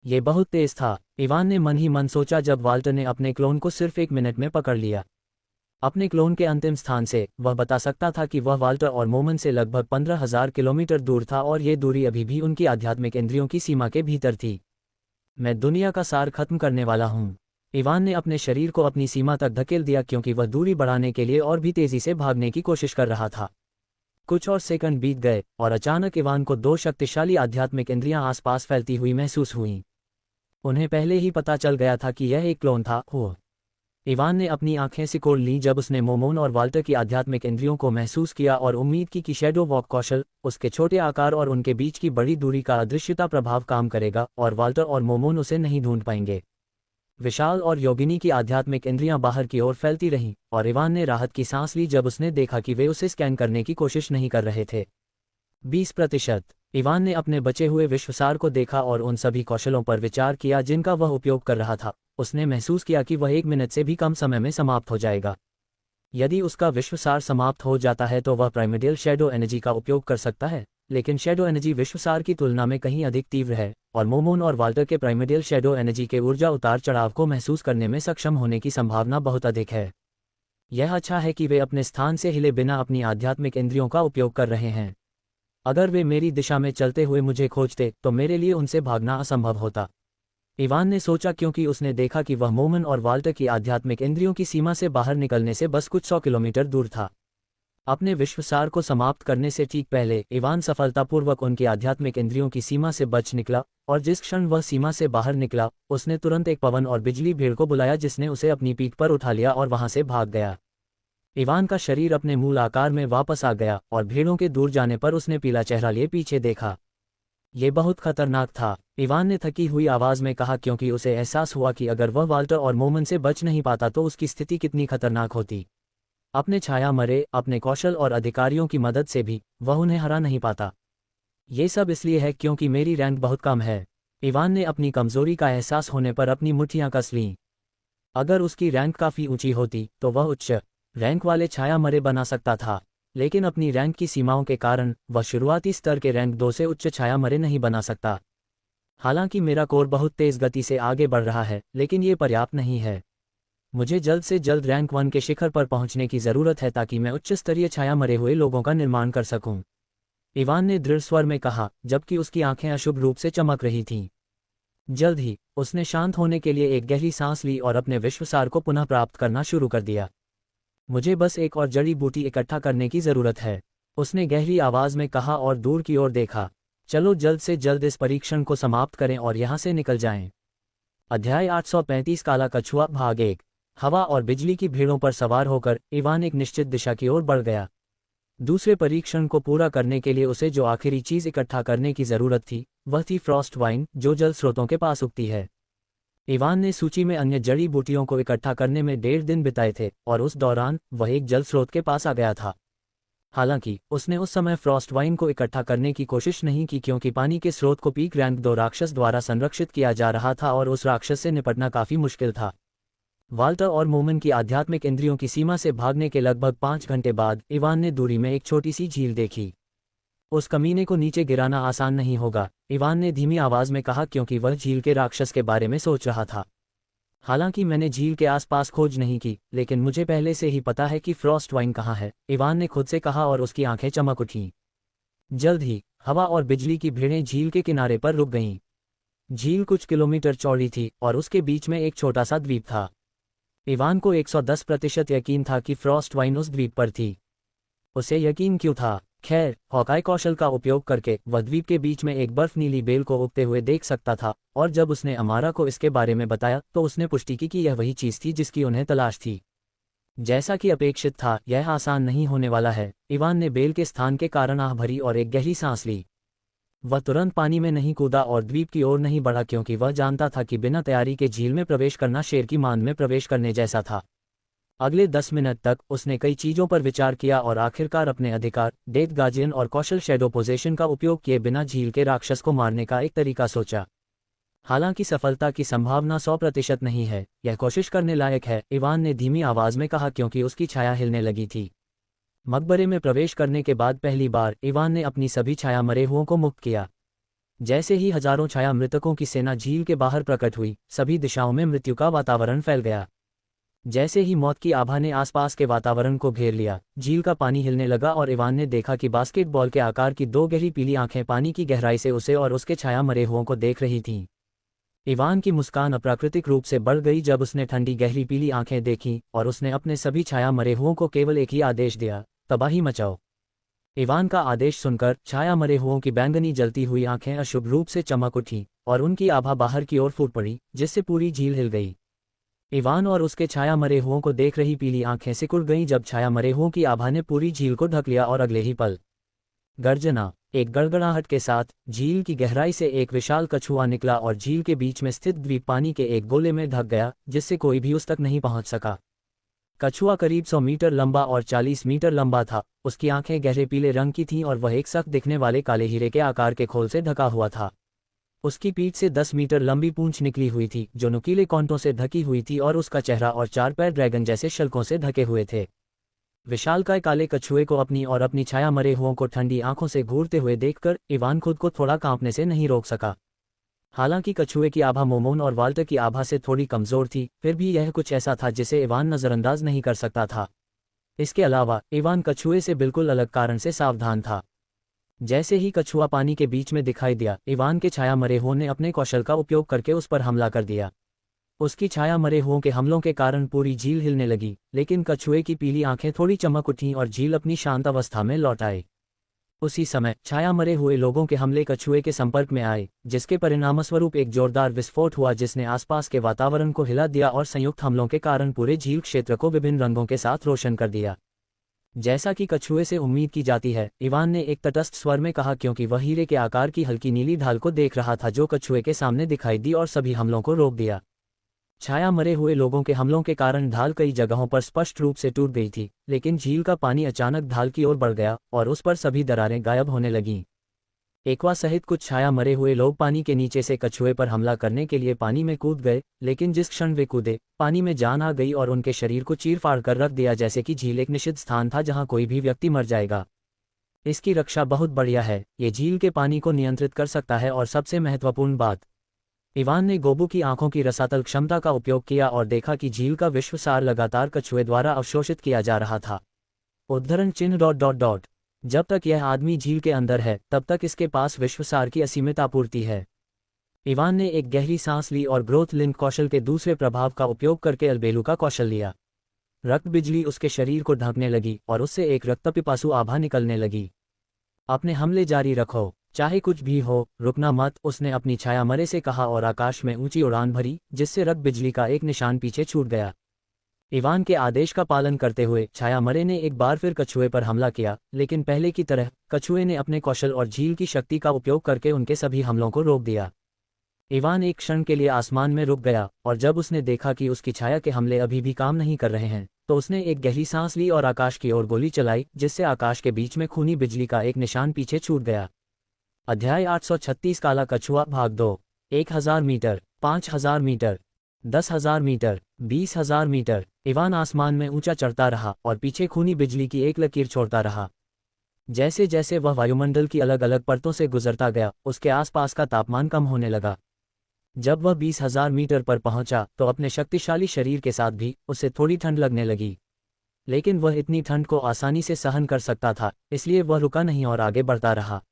ये बहुत तेज था, इवान ने मन ही मन सोचा जब वाल्टर ने अपने क्लोन को सिर्फ 1 मिनट में पकड़ लिया। अपने क्लोन के अंतिम स्थान से वह बता सकता था कि वह वाल्टर और मोमन से लगभग 15,000 किलोमीटर दूर था, और ये दूरी अभी भी उनकी आध्यात्मिक इंद्रियों की सीमा के भीतर थी। मैं दुनिया का सार खत्म करने वाला हूँ। इवान ने अपने शरीर को अपनी सीमा तक धकेल दिया, क्योंकि वह दूरी बढ़ाने के लिए और भी तेजी से भागने की कोशिश कर रहा था। कुछ और सेकंड बीत गए और अचानक इवान को 2 शक्तिशाली आध्यात्मिक इंद्रियां आसपास फैलती हुई महसूस हुईं। उन्हें पहले ही पता चल गया था कि यह एक क्लोन था। इवान ने अपनी आंखें सिकोड़ लीं जब उसने मोमोन और वाल्टर की आध्यात्मिक इंद्रियों को महसूस किया, और उम्मीद की कि शैडो वॉक कौशल, उसके छोटे आकार और उनके बीच की बड़ी दूरी का अदृश्यता प्रभाव काम करेगा, और वाल्टर और मोमोन उसे नहीं ढूंढ पाएंगे। विशाल और योगिनी की आध्यात्मिक इंद्रियां बाहर की ओर फैलती रहीं, और इवान ने राहत की सांस ली जब उसने देखा कि वे उसे स्कैन करने की कोशिश नहीं कर रहे थे। 20%। इवान ने अपने बचे हुए विश्वसार को देखा और उन सभी कौशलों पर विचार किया जिनका वह उपयोग कर रहा था। उसने महसूस किया कि वह 1 मिनट से भी कम समय में समाप्त हो जाएगा। यदि उसका विश्वसार समाप्त हो जाता है तो वह प्राइमर्डियल शैडो एनर्जी का उपयोग कर सकता है, लेकिन शैडो एनर्जी विश्वसार की तुलना में कहीं अधिक तीव्र है, और मोमोन और वाल्टर के प्राइमर्डियल शैडो एनर्जी के ऊर्जा उतार चढ़ाव को महसूस करने में सक्षम होने की संभावना बहुत अधिक है। यह अच्छा है कि वे अपने स्थान से हिले बिना अपनी आध्यात्मिक इंद्रियों का उपयोग कर रहे हैं। अगर वे मेरी दिशा में चलते हुए मुझे खोजते तो मेरे लिए उनसे भागना असंभव होता, इवान ने सोचा, क्योंकि उसने देखा कि वह मोमन और वाल्टर की आध्यात्मिक इंद्रियों की सीमा से बाहर निकलने से बस कुछ 100 किलोमीटर दूर था। अपने विश्वसार को समाप्त करने से ठीक पहले इवान सफलतापूर्वक उनकी आध्यात्मिक इंद्रियों की सीमा से बच निकला, और जिस क्षण वह सीमा से बाहर निकला उसने तुरंत एक पवन और बिजली भीड़ को बुलाया जिसने उसे अपनी पीठ पर उठा लिया और वहां से भाग गया। इवान का शरीर अपने मूल आकार में वापस आ गया, और भीड़ों के दूर जाने पर उसने पीला चेहरा लिए पीछे देखा। ये बहुत खतरनाक था, इवान ने थकी हुई आवाज में कहा, क्योंकि उसे एहसास हुआ कि अगर वह वाल्टर और मोमन से बच नहीं पाता तो उसकी स्थिति कितनी खतरनाक होती। अपने छाया मरे अपने कौशल और अधिकारियों की मदद से भी वह उन्हें हरा नहीं पाता। ये सब इसलिए है क्योंकि मेरी रैंक बहुत कम है। इवान ने अपनी कमजोरी का एहसास होने पर अपनी मुट्ठियां कस लीं। अगर उसकी रैंक काफी ऊंची होती तो वह उच्च रैंक वाले छाया मरे बना सकता था, लेकिन अपनी रैंक की सीमाओं के कारण वह शुरुआती स्तर के रैंक 2 से उच्च छाया मरे नहीं बना सकता। हालांकि मेरा कोर बहुत तेज गति से आगे बढ़ रहा है, लेकिन ये पर्याप्त नहीं है। मुझे जल्द से जल्द रैंक 1 के शिखर पर पहुंचने की जरूरत है ताकि मैं उच्च स्तरीय छाया मरे हुए लोगों का निर्माण कर सकूं, इवान ने दृढ़ स्वर में कहा, जबकि उसकी आंखें अशुभ रूप से चमक रही थीं। जल्द ही उसने शांत होने के लिए एक गहरी सांस ली और अपने विश्वसार को पुनः प्राप्त करना शुरू कर दिया। मुझे बस एक और जड़ी बूटी इकट्ठा करने की जरूरत है, उसने गहरी आवाज में कहा और दूर की ओर देखा। चलो जल्द से जल्द इस परीक्षण को समाप्त करें और यहाँ से निकल जाएं। अध्याय 835 काला कछुआ भाग 1। हवा और बिजली की भीड़ों पर सवार होकर इवान एक निश्चित दिशा की ओर बढ़ गया। दूसरे परीक्षण को पूरा करने के लिए उसे जो आखिरी चीज इकट्ठा करने की जरूरत थी वह थी फ्रॉस्ट वाइन, जो जल स्रोतों के पास उगती है। इवान ने सूची में अन्य जड़ी बूटियों को इकट्ठा करने में 1.5 दिन बिताए थे और उस दौरान वह एक जल स्रोत के पास आ गया था। हालांकि उसने उस समय फ्रॉस्ट वाइन को इकट्ठा करने की कोशिश नहीं की, क्योंकि पानी के स्रोत को पीक रैंक 2 राक्षस द्वारा संरक्षित किया जा रहा था और उस राक्षस से निपटना काफी मुश्किल था। वाल्टर और मोमन की आध्यात्मिक इंद्रियों की सीमा से भागने के लगभग 5 घंटे बाद इवान ने दूरी में एक छोटी सी झील देखी। उस कमीने को नीचे गिराना आसान नहीं होगा, इवान ने धीमी आवाज में कहा, क्योंकि वह झील के राक्षस के बारे में सोच रहा था। हालांकि मैंने झील के आसपास खोज नहीं की, लेकिन मुझे पहले से ही पता है कि फ्रॉस्ट वाइन कहाँ है, इवान ने खुद से कहा और उसकी आंखें चमक उठीं। जल्द ही हवा और बिजली की भीड़ें झील के किनारे पर रुक गईं। झील कुछ किलोमीटर चौड़ी थी और उसके बीच में एक छोटा सा द्वीप था। इवान को 110% यकीन था कि फ्रॉस्ट वाइन उस द्वीप पर थी। उसे यकीन क्यों था? खैर, हॉकाई कौशल का उपयोग करके वह द्वीप के बीच में एक बर्फ नीली बेल को उगते हुए देख सकता था, और जब उसने अमारा को इसके बारे में बताया तो उसने पुष्टि की कि यह वही चीज थी जिसकी उन्हें तलाश थी। जैसा कि अपेक्षित था, यह आसान नहीं होने वाला है। इवान ने बेल के स्थान के कारण आह भरी और एक गहरी सांस ली। वह तुरंत पानी में नहीं कूदा और द्वीप की ओर नहीं बढ़ा, क्योंकि वह जानता था कि बिना तैयारी के झील में प्रवेश करना शेर की मांद में प्रवेश करने जैसा था। अगले 10 मिनट तक उसने कई चीजों पर विचार किया और आखिरकार अपने अधिकार, डेथ गार्जियन और कौशल शैडो पोजेशन का उपयोग किए बिना झील के राक्षस को मारने का एक तरीका सोचा। हालांकि सफलता की संभावना 100% नहीं है, यह कोशिश करने लायक है, इवान ने धीमी आवाज में कहा, क्योंकि उसकी छाया हिलने लगी थी। मकबरे में प्रवेश करने के बाद पहली बार इवान ने अपनी सभी छाया मरे हुओं को मुक्त किया। जैसे ही हजारों छाया मृतकों की सेना झील के बाहर प्रकट हुई, सभी दिशाओं में मृत्यु का वातावरण फैल गया। जैसे ही मौत की आभा ने आसपास के वातावरण को घेर लिया, झील का पानी हिलने लगा और इवान ने देखा कि बास्केटबॉल के आकार की 2 गहरी पीली आंखें पानी की गहराई से उसे और उसके छाया मरे हुओं को देख रही थीं। इवान की मुस्कान अप्राकृतिक रूप से बढ़ गई जब उसने ठंडी गहरी पीली आंखें देखीं और उसने अपने सभी छाया मरे हुओं को केवल एक ही आदेश दिया, तबाही मचाओ। इवान का आदेश सुनकर छाया मरे हुओं की बैंगनी जलती हुई आंखें अशुभ रूप से चमक उठीं और उनकी आभा बाहर की ओर फूट पड़ी, जिससे पूरी झील हिल गई। इवान और उसके छाया मरे हुओं को देख रही पीली आंखें सिकुड़ गईं जब छाया मरे हुओं की आभा ने पूरी झील को ढक लिया और अगले ही पल गर्जना, एक गड़गड़ाहट के साथ झील की गहराई से एक विशाल कछुआ निकला और झील के बीच में स्थित द्वीप पानी के एक गोले में ढक गया, जिससे कोई भी उस तक नहीं पहुंच सका। कछुआ करीब 100 मीटर लंबा और 40 मीटर लंबा था। उसकी आंखें गहरे पीले रंग की थीं और वह एक सख्त दिखने वाले काले हीरे के आकार के खोल से ढका हुआ था। उसकी पीठ से 10 मीटर लंबी पूंछ निकली हुई थी, जो नुकीले कांटों से ढकी हुई थी, और उसका चेहरा और 4 पैर ड्रैगन जैसे शल्कों से ढके हुए थे। विशालकाय काले कछुए को अपनी और अपनी छाया मरे हुओं को ठंडी आंखों से घूरते हुए देखकर इवान खुद को थोड़ा कांपने से नहीं रोक सका। हालांकि कछुए की आभा मोमोन और वाल्टर की आभा से थोड़ी कमजोर थी, फिर भी यह कुछ ऐसा था जिसे इवान नजरअंदाज नहीं कर सकता था। इसके अलावा इवान कछुए से बिल्कुल अलग कारण से सावधान था। जैसे ही कछुआ पानी के बीच में दिखाई दिया, इवान के छाया मरे हुओं ने अपने कौशल का उपयोग करके उस पर हमला कर दिया। उसकी छाया मरे हुओं के हमलों के कारण पूरी झील हिलने लगी, लेकिन कछुए की पीली आंखें थोड़ी चमक उठीं और झील अपनी शांत अवस्था में लौट आई। उसी समय छाया मरे हुए लोगों के हमले कछुए के संपर्क में आए, जिसके परिणामस्वरूप एक जोरदार विस्फोट हुआ जिसने आसपास के वातावरण को हिला दिया और संयुक्त हमलों के कारण पूरे झील क्षेत्र को विभिन्न रंगों के साथ रोशन कर दिया। जैसा कि कछुए से उम्मीद की जाती है, इवान ने एक तटस्थ स्वर में कहा, क्योंकि वह हीरे के आकार की हल्की नीली ढाल को देख रहा था जो कछुए के सामने दिखाई दी और सभी हमलों को रोक दिया। छाया मरे हुए लोगों के हमलों के कारण ढाल कई जगहों पर स्पष्ट रूप से टूट गई थी, लेकिन झील का पानी अचानक ढाल की ओर बढ़ गया और उस पर सभी दरारें गायब होने लगीं। एक्वा सहित कुछ छाया मरे हुए लोग पानी के नीचे से कछुए पर हमला करने के लिए पानी में कूद गए, लेकिन जिस क्षण वे कूदे, पानी में जान आ गई और उनके शरीर को चीर-फाड़ कर रख दिया, जैसे कि झील एक निषिद्ध स्थान था जहां कोई भी व्यक्ति मर जाएगा। इसकी रक्षा बहुत बढ़िया है, ये झील के पानी को नियंत्रित कर सकता है, और सबसे महत्वपूर्ण बात, इवान ने गोबू की आंखों की रसातल क्षमता का उपयोग किया और देखा कि झील का विश्वसार लगातार कछुए द्वारा अवशोषित किया जा रहा था। उद्धरण चिन्ह ... जब तक यह आदमी झील के अंदर है, तब तक इसके पास विश्वसार की असीमित आपूर्ति है। इवान ने एक गहरी सांस ली और ग्रोथ लिंक कौशल के दूसरे प्रभाव का उपयोग करके अलबेलू का कौशल लिया। रक्त बिजली उसके शरीर को ढकने लगी और उससे एक रक्तपिपासु आभा निकलने लगी। अपने हमले जारी रखो। चाहे कुछ भी हो, रुकना मत, उसने अपनी छाया मरे से कहा और आकाश में ऊंची उड़ान भरी, जिससे रक्त बिजली का एक निशान पीछे छूट गया। इवान के आदेश का पालन करते हुए छाया मरे ने एक बार फिर कछुए पर हमला किया, लेकिन पहले की तरह कछुए ने अपने कौशल और झील की शक्ति का उपयोग करके उनके सभी हमलों को रोक दिया। इवान एक क्षण के लिए आसमान में रुक गया, और जब उसने देखा कि उसकी छाया के हमले अभी भी काम नहीं कर रहे हैं, तो उसने एक गहरी सांस ली और आकाश की ओर गोली चलाई, जिससे आकाश के बीच में खूनी बिजली का एक निशान पीछे छूट गया। अध्याय 836 काला कछुआ भाग 2। 1000 मीटर, 5000 मीटर, 10,000 मीटर, 20,000 मीटर। इवान आसमान में ऊंचा चढ़ता रहा और पीछे खूनी बिजली की एक लकीर छोड़ता रहा। जैसे जैसे वह वायुमंडल की अलग अलग परतों से गुजरता गया, उसके आसपास का तापमान कम होने लगा। जब वह 20,000 मीटर पर पहुंचा तो अपने शक्तिशाली शरीर के साथ भी उसे थोड़ी ठंड लगने लगी, लेकिन वह इतनी ठंड को आसानी से सहन कर सकता था, इसलिए वह रुका नहीं और आगे बढ़ता रहा।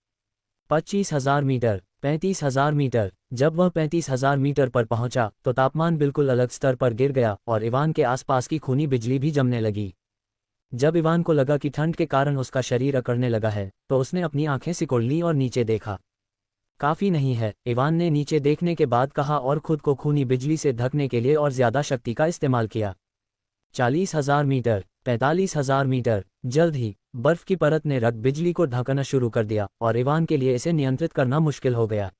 25,000 मीटर, 35,000 मीटर। जब वह 35,000 मीटर पर पहुंचा तो तापमान बिल्कुल अलग स्तर पर गिर गया और इवान के आसपास की खूनी बिजली भी जमने लगी। जब इवान को लगा कि ठंड के कारण उसका शरीर अकड़ने लगा है, तो उसने अपनी आंखें सिकोड़ लीं और नीचे देखा। काफी नहीं है, इवान ने नीचे देखने के बाद कहा और खुद को खूनी बिजली से ढकने के लिए और ज्यादा शक्ति का इस्तेमाल किया। 40,000 मीटर, 45,000 मीटर। जल्द ही बर्फ की परत ने रक्त बिजली को ढकना शुरू कर दिया और इवान के लिए इसे नियंत्रित करना मुश्किल हो गया।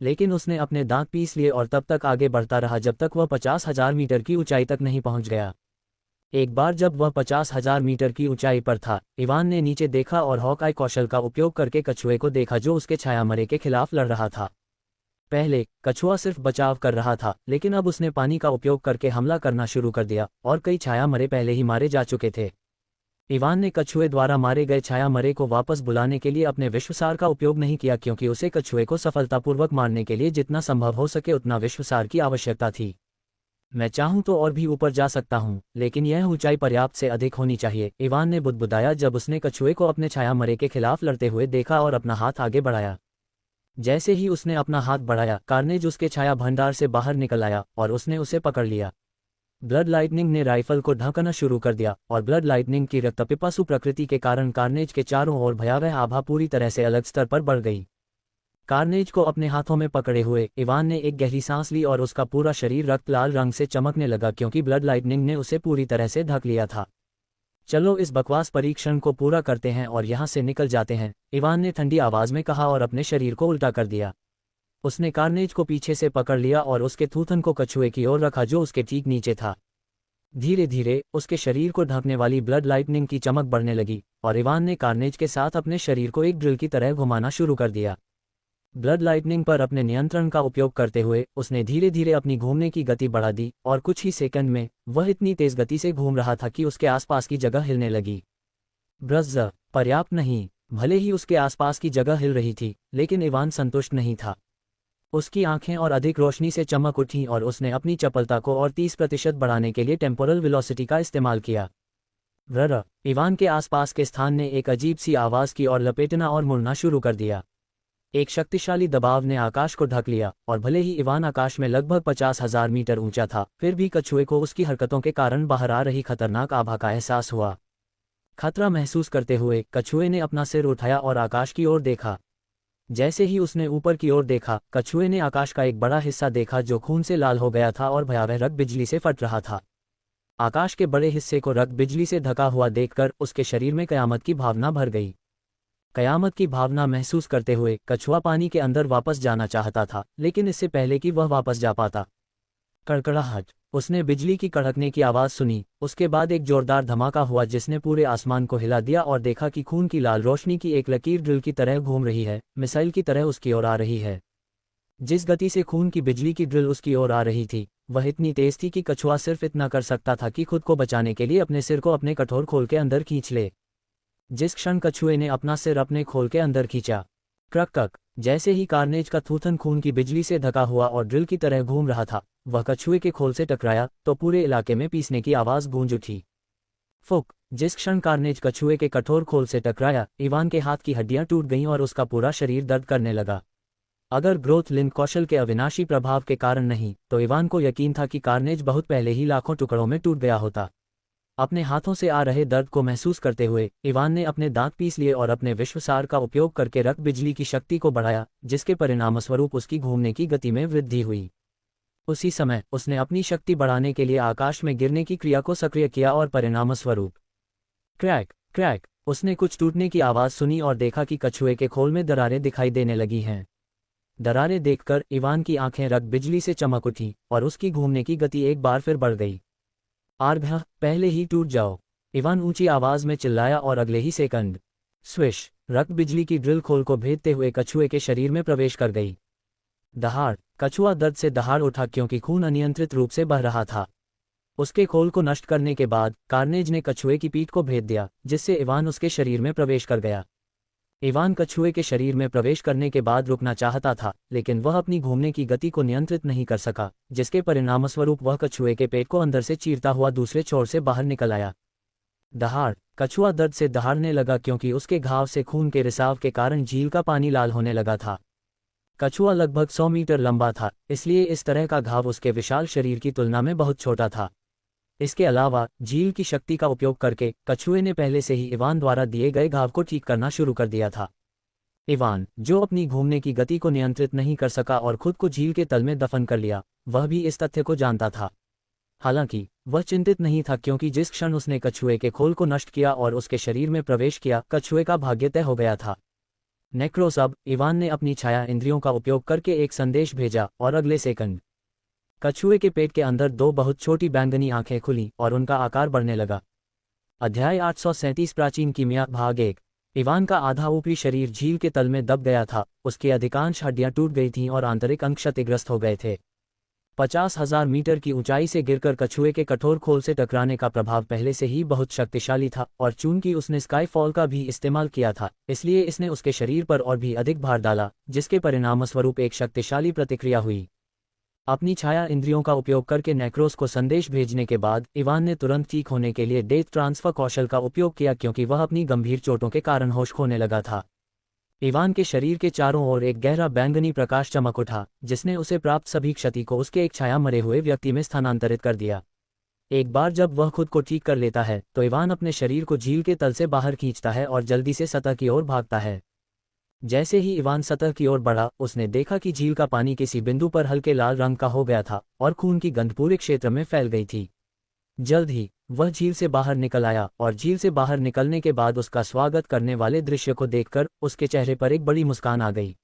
लेकिन उसने अपने दांत पीस लिए और तब तक आगे बढ़ता रहा जब तक वह 50,000 मीटर की ऊंचाई तक नहीं पहुंच गया। एक बार जब वह 50,000 मीटर की ऊंचाई पर था, इवान ने नीचे देखा और हॉक-आई कौशल का उपयोग करके कछुए को देखा जो उसके छाया मरे के खिलाफ लड़ रहा था। पहले कछुआ सिर्फ बचाव कर रहा था, लेकिन अब उसने पानी का उपयोग करके हमला करना शुरू कर दिया और कई छाया मरे पहले ही मारे जा चुके थे। इवान ने कछुए द्वारा मारे गए छाया मरे को वापस बुलाने के लिए अपने विश्वसार का उपयोग नहीं किया, क्योंकि उसे कछुए को सफलतापूर्वक मारने के लिए जितना संभव हो सके उतना विश्वसार की आवश्यकता थी। मैं चाहूं तो और भी ऊपर जा सकता हूं, लेकिन यह ऊंचाई पर्याप्त से अधिक होनी चाहिए, इवान ने बुदबुदाया जब उसने कछुए को अपने छाया मरे के खिलाफ लड़ते हुए देखा और अपना हाथ आगे बढ़ाया। जैसे ही उसने अपना हाथ बढ़ाया, कार्नेज उसके छाया भंडार से बाहर निकल आया और उसने उसे पकड़ लिया। ब्लड लाइटनिंग ने राइफल को ढकना शुरू कर दिया और ब्लड लाइटनिंग की रक्तपिपासु प्रकृति के कारण कार्नेज के चारों ओर भयावह आभा पूरी तरह से अलग स्तर पर बढ़ गई। कार्नेज को अपने हाथों में पकड़े हुए इवान ने एक गहरी सांस ली और उसका पूरा शरीर रक्त लाल रंग से चमकने लगा, क्योंकि ब्लड लाइटनिंग ने उसे पूरी तरह से ढक लिया था। चलो इस बकवास परीक्षण को पूरा करते हैं और यहाँ से निकल जाते हैं, इवान ने ठंडी आवाज में कहा और अपने शरीर को उल्टा कर दिया। उसने कार्नेज को पीछे से पकड़ लिया और उसके थूथन को कछुए की ओर रखा जो उसके ठीक नीचे था। धीरे धीरे उसके शरीर को ढकने वाली ब्लड लाइटनिंग की चमक बढ़ने लगी और इवान ने कार्नेज के साथ अपने शरीर को एक ड्रिल की तरह घुमाना शुरू कर दिया। ब्लड लाइटनिंग पर अपने नियंत्रण का उपयोग करते हुए उसने धीरे धीरे अपनी घूमने की गति बढ़ा दी और कुछ ही सेकंड में वह इतनी तेज गति से घूम रहा था कि उसके आसपास की जगह हिलने लगी। ब्रज़, पर्याप्त नहीं। भले ही उसके आसपास की जगह हिल रही थी, लेकिन इवान संतुष्ट नहीं था। उसकी आंखें और अधिक रोशनी से चमक उठीं और उसने अपनी चपलता को और 30% बढ़ाने के लिए टेम्पोरल वेलोसिटी का इस्तेमाल किया। रर, इवान के आसपास के स्थान ने एक अजीब सी आवाज की और लपेटना और मुड़ना शुरू कर दिया। एक शक्तिशाली दबाव ने आकाश को ढक लिया और भले ही इवान आकाश में लगभग 50,000 मीटर ऊंचा था, फिर भी कछुए को उसकी हरकतों के कारण बाहर आ रही खतरनाक आभा का एहसास हुआ। खतरा महसूस करते हुए कछुए ने अपना सिर उठाया और आकाश की ओर देखा। जैसे ही उसने ऊपर की ओर देखा, कछुए ने आकाश का एक बड़ा हिस्सा देखा जो खून से लाल हो गया था और भयावह रक्त बिजली से फट रहा था। आकाश के बड़े हिस्से को रक्त बिजली से ढका हुआ देखकर उसके शरीर में कयामत की भावना भर गई। कयामत की भावना महसूस करते हुए कछुआ पानी के अंदर वापस जाना चाहता था, लेकिन इससे पहले कि वह वापस जा पाता, कड़कड़ाहट, उसने बिजली की कड़कने की आवाज सुनी। उसके बाद एक जोरदार धमाका हुआ जिसने पूरे आसमान को हिला दिया और देखा कि खून की लाल रोशनी की एक लकीर ड्रिल की तरह घूम रही है, मिसाइल की तरह उसकी ओर आ रही है। जिस गति से खून की बिजली की ड्रिल उसकी ओर आ रही थी, वह इतनी तेज थी कि कछुआ सिर्फ इतना कर सकता था कि खुद को बचाने के लिए अपने सिर को अपने कठोर खोल के अंदर खींच ले। जिस क्षण कछुए ने अपना सिर अपने खोल के अंदर खींचा, क्रक कक, जैसे ही कार्नेज का थूथन खून की बिजली से ढका हुआ और ड्रिल की तरह घूम रहा था, वह कछुए के खोल से टकराया तो पूरे इलाके में पीसने की आवाज गूंज उठी। फुक, जिस क्षण कार्नेज कछुए के कठोर खोल से टकराया, इवान के हाथ की हड्डियां टूट गईं और उसका पूरा शरीर दर्द करने लगा। अगर ग्रोथ लिंक कौशल के अविनाशी प्रभाव के कारण नहीं, तो इवान को यकीन था कि कार्नेज बहुत पहले ही लाखों टुकड़ों में टूट गया होता। अपने हाथों से आ रहे दर्द को महसूस करते हुए इवान ने अपने दांत पीस लिए और अपने विश्वसार का उपयोग करके रक्त बिजली की शक्ति को बढ़ाया, जिसके परिणामस्वरूप उसकी घूमने की गति में वृद्धि हुई। उसी समय उसने अपनी शक्ति बढ़ाने के लिए आकाश में गिरने की क्रिया को सक्रिय किया और परिणामस्वरूप क्रैक क्रैक उसने कुछ टूटने की आवाज़ सुनी और देखा कि कछुए के खोल में दरारें दिखाई देने लगी हैं। दरारें देखकर इवान की आंखें रक्त बिजली से चमक उठी और उसकी घूमने की गति एक बार फिर बढ़ गई। आर्घ, पहले ही टूट जाओ, इवान ऊंची आवाज में चिल्लाया और अगले ही सेकंड स्विश, रक्त बिजली की ड्रिल खोल को भेदते हुए कछुए के शरीर में प्रवेश कर गई। दहाड़, कछुआ दर्द से दहाड़ उठा क्योंकि खून अनियंत्रित रूप से बह रहा था। उसके खोल को नष्ट करने के बाद कार्नेज ने कछुए की पीठ को भेद दिया, जिससे इवान उसके शरीर में प्रवेश कर गया। इवान कछुए के शरीर में प्रवेश करने के बाद रुकना चाहता था, लेकिन वह अपनी घूमने की गति को नियंत्रित नहीं कर सका, जिसके परिणामस्वरूप वह कछुए के पेट को अंदर से चीरता हुआ दूसरे छोर से बाहर निकल आया। दहाड़, कछुआ दर्द से दहाड़ने लगा क्योंकि उसके घाव से खून के रिसाव के कारण झील का पानी लाल होने लगा था। कछुआ लगभग 100 मीटर लंबा था, इसलिए इस तरह का घाव उसके विशाल शरीर की तुलना में बहुत छोटा था। इसके अलावा झील की शक्ति का उपयोग करके कछुए ने पहले से ही इवान द्वारा दिए गए घाव को ठीक करना शुरू कर दिया था। इवान, जो अपनी घूमने की गति को नियंत्रित नहीं कर सका और खुद को झील के तल में दफन कर लिया, वह भी इस तथ्य को जानता था। हालांकि वह चिंतित नहीं था क्योंकि जिस क्षण उसने कछुए के खोल को नष्ट किया और उसके शरीर में प्रवेश किया, कछुए का भाग्य तय हो गया था। नेक्रोस, अब इवान ने अपनी छाया इंद्रियों का उपयोग करके एक संदेश भेजा और अगले सेकंड कछुए के पेट के अंदर 2 बहुत छोटी बैंगनी आंखें खुलीं और उनका आकार बढ़ने लगा। अध्याय 837 प्राचीन कीमिया भाग 1। इवान का आधा ऊपरी शरीर झील के तल में दब गया था, उसकी अधिकांश हड्डियां टूट गई थीं और आंतरिक अंग क्षतिग्रस्त हो गए थे। 50,000 मीटर की ऊंचाई से गिरकर कछुए के कठोर खोल से टकराने का प्रभाव पहले से ही बहुत शक्तिशाली था, और चूंकि उसने स्काई फॉल का भी इस्तेमाल किया था, इसलिए इसने उसके शरीर पर और भी अधिक भार डाला, जिसके परिणामस्वरूप एक शक्तिशाली प्रतिक्रिया हुई। अपनी छाया इंद्रियों का उपयोग करके नेक्रोस को संदेश भेजने के बाद इवान ने तुरंत ठीक होने के लिए डेथ ट्रांसफर कौशल का उपयोग किया क्योंकि वह अपनी गंभीर चोटों के कारण होश खोने लगा था। इवान के शरीर के चारों ओर एक गहरा बैंगनी प्रकाश चमक उठा, जिसने उसे प्राप्त सभी क्षति को उसके एक छाया मरे हुए व्यक्ति में स्थानांतरित कर दिया। एक बार जब वह खुद को ठीक कर लेता है तो इवान अपने शरीर को झील के तल से बाहर खींचता है और जल्दी से सतह की ओर भागता है। जैसे ही इवान सतह की ओर बढ़ा, उसने देखा कि झील का पानी किसी बिंदु पर हल्के लाल रंग का हो गया था और खून की गंध पूरे क्षेत्र में फैल गई थी। जल्द ही वह झील से बाहर निकल आया और झील से बाहर निकलने के बाद उसका स्वागत करने वाले दृश्य को देखकर उसके चेहरे पर एक बड़ी मुस्कान आ गई।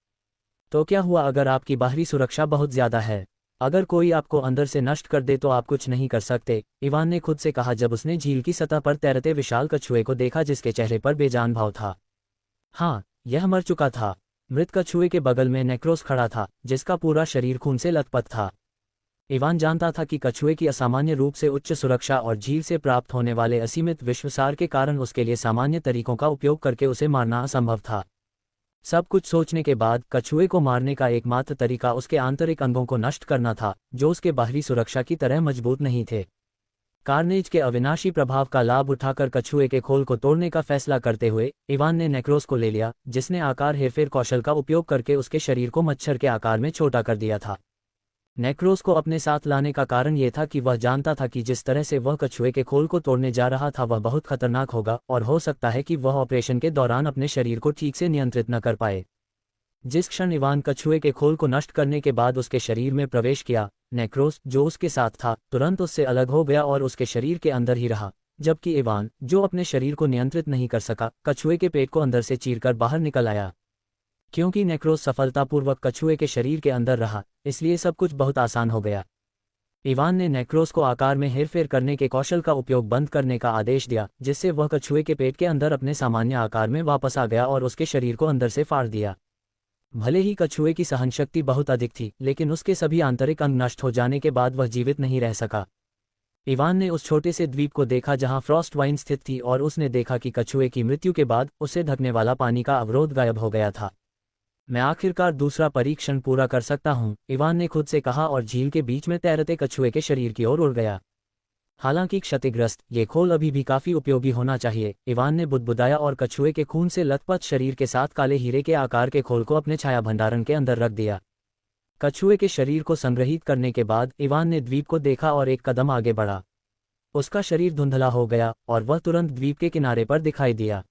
तो क्या हुआ अगर आपकी बाहरी सुरक्षा बहुत ज्यादा है? अगर कोई आपको अंदर से नष्ट कर दे तो आप कुछ नहीं कर सकते, इवान ने खुद से कहा जब उसने झील की सतह पर तैरते विशाल कछुए को देखा जिसके चेहरे पर बेजान भाव था। हाँ, यह मर चुका था। मृत कछुए के बगल में नेक्रोस खड़ा था, जिसका पूरा शरीर खून से लथपथ था। इवान जानता था कि कछुए की असामान्य रूप से उच्च सुरक्षा और झील से प्राप्त होने वाले असीमित विश्वसार के कारण उसके लिए सामान्य तरीकों का उपयोग करके उसे मारना असंभव था। सब कुछ सोचने के बाद कछुए को मारने का एकमात्र तरीका उसके आंतरिक अंगों को नष्ट करना था, जो उसके बाहरी सुरक्षा की तरह मजबूत नहीं थे। कार्नेज के अविनाशी प्रभाव का लाभ उठाकर कछुए के खोल को तोड़ने का फैसला करते हुए इवान ने नेक्रोस को ले लिया, जिसने आकार हेरफेर कौशल का उपयोग करके उसके शरीर को मच्छर के आकार में छोटा कर दिया था। नेक्रोस को अपने साथ लाने का कारण यह था कि वह जानता था कि जिस तरह से वह कछुए के खोल को तोड़ने जा रहा था वह बहुत खतरनाक होगा और हो सकता है कि वह ऑपरेशन के दौरान अपने शरीर को ठीक से नियंत्रित न कर पाए। जिस क्षण इवान कछुए के खोल को नष्ट करने के बाद उसके शरीर में प्रवेश किया, नेक्रोस, जो उसके साथ था, तुरंत उससे अलग हो गया और उसके शरीर के अंदर ही रहा, जबकि इवान, जो अपने शरीर को नियंत्रित नहीं कर सका, कछुए के पेट को अंदर से चीरकर बाहर निकल आया। क्योंकि नेक्रोस सफलतापूर्वक कछुए के शरीर के अंदर रहा, इसलिए सब कुछ बहुत आसान हो गया। इवान ने नेक्रोस को आकार में हेरफेर करने के कौशल का उपयोग बंद करने का आदेश दिया, जिससे वह कछुए के पेट के अंदर अपने सामान्य आकार में वापस आ गया और उसके शरीर को अंदर से फाड़ दिया। भले ही कछुए की सहनशक्ति बहुत अधिक थी, लेकिन उसके सभी आंतरिक अंग नष्ट हो जाने के बाद वह जीवित नहीं रह सका। इवान ने उस छोटे से द्वीप को देखा जहां फ्रॉस्ट वाइन स्थित थी और उसने देखा कि कछुए की मृत्यु के बाद उसे ढकने वाला पानी का अवरोध गायब हो गया था। मैं आखिरकार दूसरा परीक्षण पूरा कर सकता हूं, इवान ने खुद से कहा और झील के बीच में तैरते कछुए के शरीर की ओर उड़ गया। हालांकि क्षतिग्रस्त, ये खोल अभी भी काफी उपयोगी होना चाहिए, इवान ने बुदबुदाया और कछुए के खून से लथपथ शरीर के साथ काले हीरे के आकार के खोल को अपने छाया भंडारण के अंदर रख दिया। कछुए के शरीर को संग्रहित करने के बाद इवान ने द्वीप को देखा और एक कदम आगे बढ़ा। उसका शरीर धुंधला हो गया और वह तुरंत द्वीप के किनारे पर दिखाई दिया।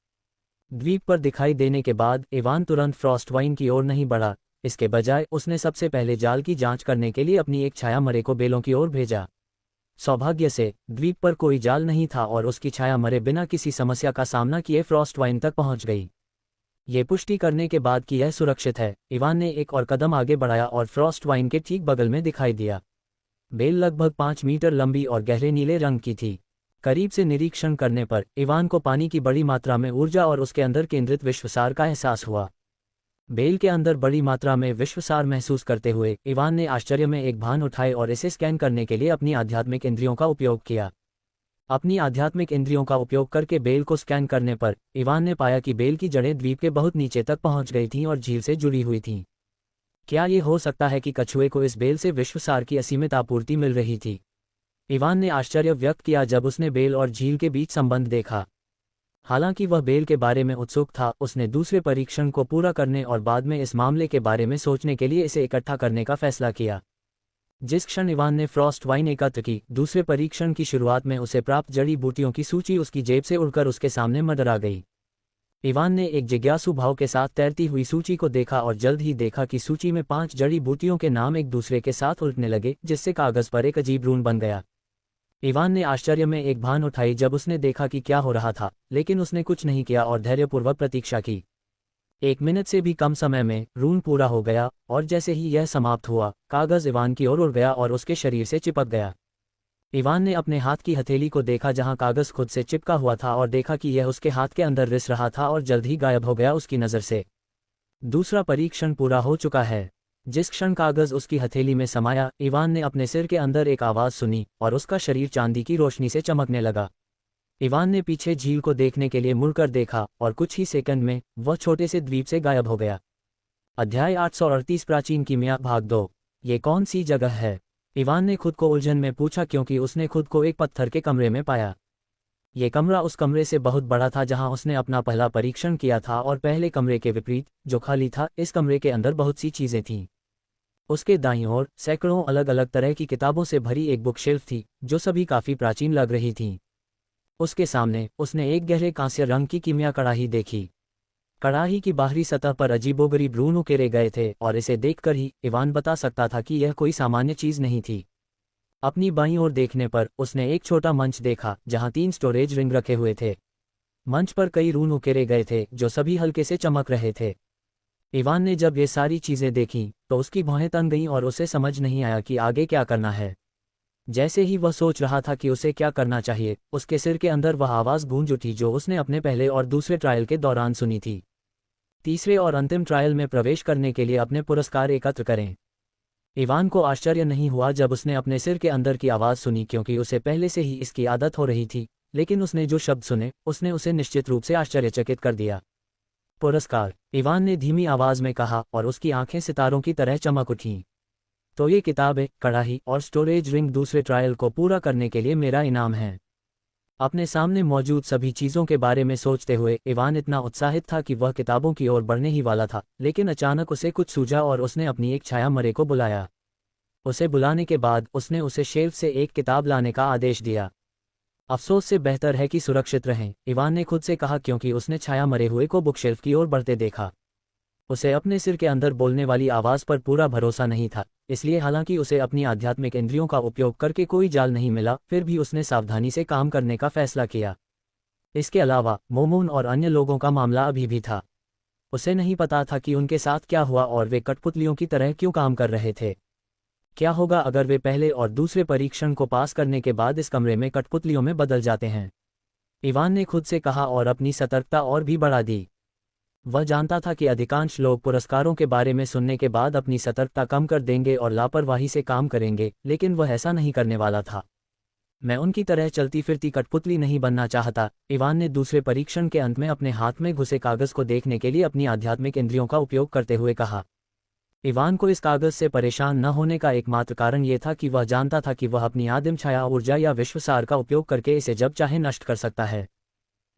द्वीप पर दिखाई देने के बाद इवान तुरंत फ्रॉस्टवाइन की ओर नहीं बढ़ा, इसके बजाय उसने सबसे पहले जाल की जांच करने के लिए अपनी एक छाया मरे को बेलों की ओर भेजा। सौभाग्य से द्वीप पर कोई जाल नहीं था और उसकी छाया मरे बिना किसी समस्या का सामना किए फ्रॉस्टवाइन तक पहुंच गई। ये पुष्टि करने के बाद कि यह सुरक्षित है, इवान ने एक और कदम आगे बढ़ाया और फ्रॉस्टवाइन के ठीक बगल में दिखाई दिया। बेल लगभग 5 मीटर लंबी और गहरे नीले रंग की थी। करीब से निरीक्षण करने पर इवान को पानी की बड़ी मात्रा में ऊर्जा और उसके अंदर केंद्रित विश्वसार का एहसास हुआ। बेल के अंदर बड़ी मात्रा में विश्वसार महसूस करते हुए इवान ने आश्चर्य में एक भान उठाई और इसे स्कैन करने के लिए अपनी आध्यात्मिक इंद्रियों का उपयोग किया। अपनी आध्यात्मिक इंद्रियों का उपयोग करके बेल को स्कैन करने पर इवान ने पाया कि बेल की जड़ें द्वीप के बहुत नीचे तक पहुंच गई थीं और झील से जुड़ी हुई थीं। क्या ये हो सकता है कि कछुए को इस बेल से विश्वसार की असीमित आपूर्ति मिल रही थी? इवान ने आश्चर्य व्यक्त किया जब उसने बेल और झील के बीच संबंध देखा। हालांकि वह बेल के बारे में उत्सुक था, उसने दूसरे परीक्षण को पूरा करने और बाद में इस मामले के बारे में सोचने के लिए इसे इकट्ठा करने का फैसला किया। जिस क्षण इवान ने फ्रॉस्टवाइन एकत्र की, दूसरे परीक्षण की शुरुआत में उसे प्राप्त जड़ी बूटियों की सूची उसकी जेब से उड़कर उसके सामने मंडरा गई। इवान ने एक जिज्ञासु भाव के साथ तैरती हुई सूची को देखा और जल्द ही देखा कि सूची में 5 जड़ी बूटियों के नाम एक दूसरे के साथ उलटने लगे, जिससे कागज पर एक अजीब रून बन गया। इवान ने आश्चर्य में एक भान उठाई जब उसने देखा कि क्या हो रहा था, लेकिन उसने कुछ नहीं किया और धैर्यपूर्वक प्रतीक्षा की। 1 मिनट से भी कम समय में रून पूरा हो गया और जैसे ही यह समाप्त हुआ, कागज इवान की ओर उड़ गया और उसके शरीर से चिपक गया। इवान ने अपने हाथ की हथेली को देखा जहां कागज खुद से चिपका हुआ था और देखा कि यह उसके हाथ के अंदर रिस रहा था और जल्द ही गायब हो गया उसकी नज़र से। दूसरा परीक्षण पूरा हो चुका है। जिस क्षण कागज उसकी हथेली में समाया, इवान ने अपने सिर के अंदर एक आवाज़ सुनी और उसका शरीर चांदी की रोशनी से चमकने लगा। इवान ने पीछे झील को देखने के लिए मुड़कर देखा और कुछ ही सेकंड में वह छोटे से द्वीप से गायब हो गया। अध्याय 838 प्राचीन कीमिया भाग 2। ये कौन सी जगह है? इवान ने खुद को उलझन में पूछा क्योंकि उसने खुद को एक पत्थर के कमरे में पाया। ये कमरा उस कमरे से बहुत बड़ा था जहां उसने अपना पहला परीक्षण किया था और पहले कमरे के विपरीत, जो खाली था, इस कमरे के अंदर बहुत सी चीजें थीं। उसके दाईं ओर सैकड़ों अलग अलग तरह की किताबों से भरी एक बुक शेल्फ थी, जो सभी काफी प्राचीन लग रही थीं। उसके सामने उसने एक गहरे कांस्य रंग की कीमिया कड़ाही देखी। कड़ाही की बाहरी सतह पर अजीबोगरीब रून उकेरे गए थे और इसे देखकर ही इवान बता सकता था कि यह कोई सामान्य चीज नहीं थी। अपनी बाईं ओर देखने पर उसने एक छोटा मंच देखा जहां 3 स्टोरेज रिंग रखे हुए थे। मंच पर कई रून उकेरे गए थे जो सभी हल्के से चमक रहे थे। इवान ने जब ये सारी चीजें देखीं तो उसकी भौहें तन गईं और उसे समझ नहीं आया कि आगे क्या करना है। जैसे ही वह सोच रहा था कि उसे क्या करना चाहिए, उसके सिर के अंदर वह आवाज़ गूंज उठी जो उसने अपने पहले और दूसरे ट्रायल के दौरान सुनी थी। तीसरे और अंतिम ट्रायल में प्रवेश करने के लिए अपने पुरस्कार एकत्र करें। इवान को आश्चर्य नहीं हुआ जब उसने अपने सिर के अंदर की आवाज़ सुनी क्योंकि उसे पहले से ही इसकी आदत हो रही थी, लेकिन उसने जो शब्द सुने उसने उसे निश्चित रूप से आश्चर्यचकित कर दिया। पुरस्कार, इवान ने धीमी आवाज़ में कहा और उसकी आंखें सितारों की तरह चमक उठीं। तो ये किताबें, कड़ाही और स्टोरेज रिंग दूसरे ट्रायल को पूरा करने के लिए मेरा इनाम है। अपने सामने मौजूद सभी चीज़ों के बारे में सोचते हुए इवान इतना उत्साहित था कि वह किताबों की ओर बढ़ने ही वाला था, लेकिन अचानक उसे कुछ सूझा और उसने अपनी एक छाया मरे को बुलाया। उसे बुलाने के बाद उसने उसे शेल्फ से एक किताब लाने का आदेश दिया। अफसोस से बेहतर है कि सुरक्षित रहें, इवान ने खुद से कहा क्योंकि उसने छाया मरे हुए को बुक शेल्फ की ओर बढ़ते देखा। उसे अपने सिर के अंदर बोलने वाली आवाज़ पर पूरा भरोसा नहीं था, इसलिए हालांकि उसे अपनी आध्यात्मिक इंद्रियों का उपयोग करके कोई जाल नहीं मिला, फिर भी उसने सावधानी से काम करने का फैसला किया। इसके अलावा मोमून और अन्य लोगों का मामला अभी भी था। उसे नहीं पता था कि उनके साथ क्या हुआ और वे कठपुतलियों की तरह क्यों काम कर रहे थे। क्या होगा अगर वे पहले और दूसरे परीक्षण को पास करने के बाद इस कमरे में कठपुतलियों में बदल जाते हैं? इवान ने खुद से कहा और अपनी सतर्कता और भी बढ़ा दी। वह जानता था कि अधिकांश लोग पुरस्कारों के बारे में सुनने के बाद अपनी सतर्कता कम कर देंगे और लापरवाही से काम करेंगे, लेकिन वह ऐसा नहीं करने वाला था। मैं उनकी तरह चलती फिरती कठपुतली नहीं बनना चाहता, इवान ने दूसरे परीक्षण के अंत में अपने हाथ में घुसे कागज को देखने के लिए अपनी आध्यात्मिक इंद्रियों का उपयोग करते हुए कहा। इवान को इस कागज से परेशान न होने का एकमात्र कारण ये था कि वह जानता था कि वह अपनी आदिम छाया ऊर्जा या विश्वसार का उपयोग करके इसे जब चाहे नष्ट कर सकता है।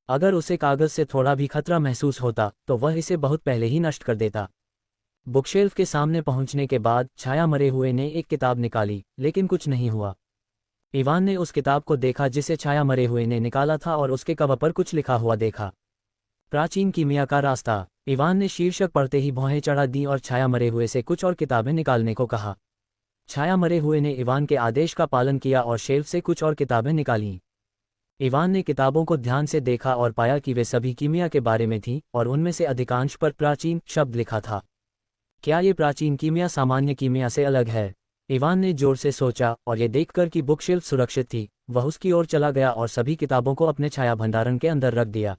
अगर उसे कागज से थोड़ा भी खतरा महसूस होता तो वह इसे बहुत पहले ही नष्ट कर देता। बुकशेल्फ के सामने पहुंचने के बाद छाया मरे हुए ने एक किताब निकाली, लेकिन कुछ नहीं हुआ। इवान ने उस किताब को देखा जिसे छाया मरे हुए ने निकाला था और उसके कवर पर कुछ लिखा हुआ देखा। प्राचीन कीमिया का रास्ता। इवान ने शीर्षक पढ़ते ही भौहें चढ़ा दी और छाया मरे हुए से कुछ और किताबें निकालने को कहा। छाया मरे हुए ने इवान के आदेश का पालन किया और शेल्फ से कुछ और किताबें निकालीं। इवान ने किताबों को ध्यान से देखा और पाया कि वे सभी कीमिया के बारे में थीं और उनमें से अधिकांश पर प्राचीन शब्द लिखा था। क्या ये प्राचीन कीमिया सामान्य कीमिया से अलग है? इवान ने जोर से सोचा और ये देखकर कि बुक शेल्फ सुरक्षित थी, वह उसकी ओर चला गया और सभी किताबों को अपने छाया भंडारण के अंदर रख दिया।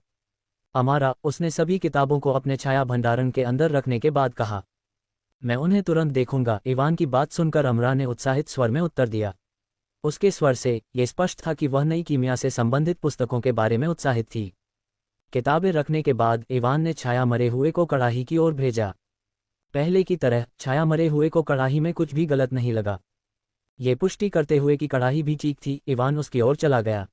अमारा, उसने सभी किताबों को अपने छाया भंडारण के अंदर रखने के बाद कहा। मैं उन्हें तुरंत देखूंगा। इवान की बात सुनकर अमरा ने उत्साहित स्वर में उत्तर दिया। उसके स्वर से यह स्पष्ट था कि वह नई कीमिया से संबंधित पुस्तकों के बारे में उत्साहित थी। किताबें रखने के बाद इवान ने छाया मरे हुए को कड़ाही की ओर भेजा। पहले की तरह छाया मरे हुए को कड़ाही में कुछ भी गलत नहीं लगा। ये पुष्टि करते हुए कि कड़ाही भी ठीक थी, इवान उसकी ओर चला गया।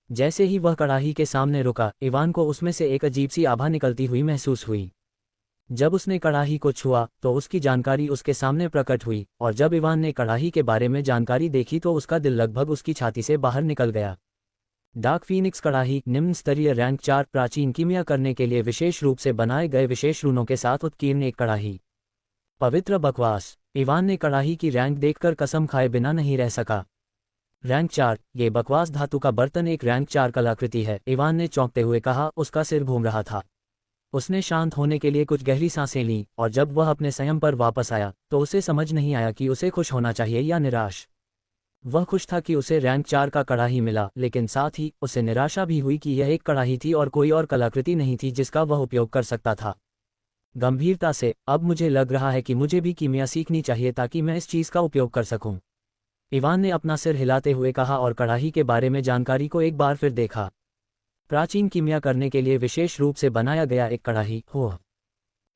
जैसे ही वह कड़ाही के सामने रुका, इवान को उसमें से एक अजीब सी आभा निकलती हुई महसूस हुई। जब उसने कड़ाही को छुआ तो उसकी जानकारी उसके सामने प्रकट हुई, और जब इवान ने कड़ाही के बारे में जानकारी देखी तो उसका दिल लगभग उसकी छाती से बाहर निकल गया। डार्क फीनिक्स कड़ाही, निम्न स्तरीय रैंक 4 प्राचीन कीमिया करने के लिए विशेष रूप से बनाए गए विशेष रूनों के साथ उत्कीर्ण एक कड़ाही। पवित्र बकवास। इवान ने कड़ाही की रैंक देखकर कसम खाए बिना नहीं रह सका। रैंक 4, ये बकवास धातु का बर्तन एक रैंक 4 कलाकृति है, इवान ने चौंकते हुए कहा। उसका सिर घूम रहा था। उसने शांत होने के लिए कुछ गहरी सांसें लीं, और जब वह अपने संयम पर वापस आया तो उसे समझ नहीं आया कि उसे खुश होना चाहिए या निराश। वह खुश था कि उसे रैंक 4 का कड़ाही मिला, लेकिन साथ ही उसे निराशा भी हुई कि यह एक कड़ाही थी और कोई और कलाकृति नहीं थी जिसका वह उपयोग कर सकता था। गंभीरता से, अब मुझे लग रहा है कि मुझे भी कीमिया सीखनी चाहिए ताकि मैं इस चीज़ का उपयोग कर सकूं। इवान ने अपना सिर हिलाते हुए कहा और कड़ाही के बारे में जानकारी को एक बार फिर देखा। प्राचीन कीमिया करने के लिए विशेष रूप से बनाया गया एक कड़ाही हो।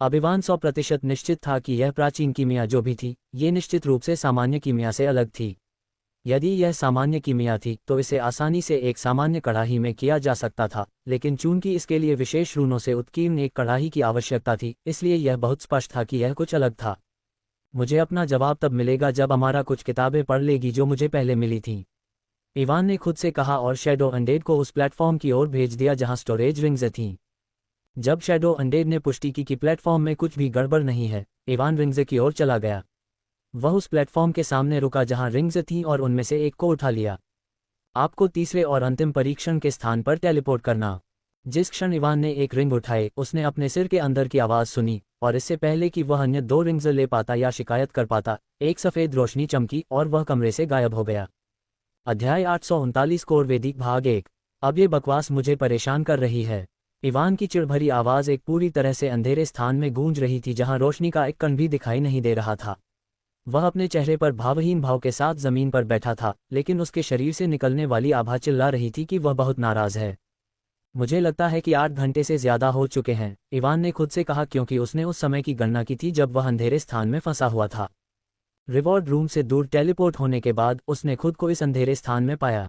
अब इवान 100% निश्चित था कि यह प्राचीन कीमिया जो भी थी, ये निश्चित रूप से सामान्य कीमिया से अलग थी। यदि यह सामान्य कीमिया थी तो इसे आसानी से एक सामान्य कड़ाही में किया जा सकता था, लेकिन चूंकि इसके लिए विशेष रूनों से उत्कीर्ण एक कड़ाही की आवश्यकता थी, इसलिए यह बहुत स्पष्ट था कि यह कुछ अलग था। मुझे अपना जवाब तब मिलेगा जब अमारा कुछ किताबें पढ़ लेगी जो मुझे पहले मिली थीं, इवान ने खुद से कहा और शैडो अनडेड को उस प्लेटफॉर्म की ओर भेज दिया जहां स्टोरेज रिंग्स थीं। जब शैडो अनडेड ने पुष्टि की कि प्लेटफॉर्म में कुछ भी गड़बड़ नहीं है, इवान रिंग्स की ओर चला गया। वह उस प्लेटफॉर्म के सामने रुका जहां रिंग्स थीं और उनमें से एक को उठा लिया। आपको तीसरे और अंतिम परीक्षण के स्थान पर टेलीपोर्ट करना। जिस क्षण इवान ने एक रिंग उठाए, उसने अपने सिर के अंदर की आवाज़ सुनी, और इससे पहले कि वह अन्य 2 रिंग्स ले पाता या शिकायत कर पाता, एक सफ़ेद रोशनी चमकी और वह कमरे से गायब हो गया। अध्याय 839 कोर वैदिक भाग 1। अब ये बकवास मुझे परेशान कर रही है। इवान की चिढ़भरी आवाज़ एक पूरी तरह से अंधेरे स्थान में गूंज रही थी जहां रोशनी का एक कण भी दिखाई नहीं दे रहा था। वह अपने चेहरे पर भावहीन भाव के साथ जमीन पर बैठा था, लेकिन उसके शरीर से निकलने वाली आभा चिल्ला रही थी कि वह बहुत नाराज है। मुझे लगता है कि 8 घंटे से ज्यादा हो चुके हैं, इवान ने खुद से कहा, क्योंकि उसने उस समय की गणना की थी जब वह अंधेरे स्थान में फंसा हुआ था। रिवॉर्ड रूम से दूर टेलीपोर्ट होने के बाद उसने खुद को इस अंधेरे स्थान में पाया।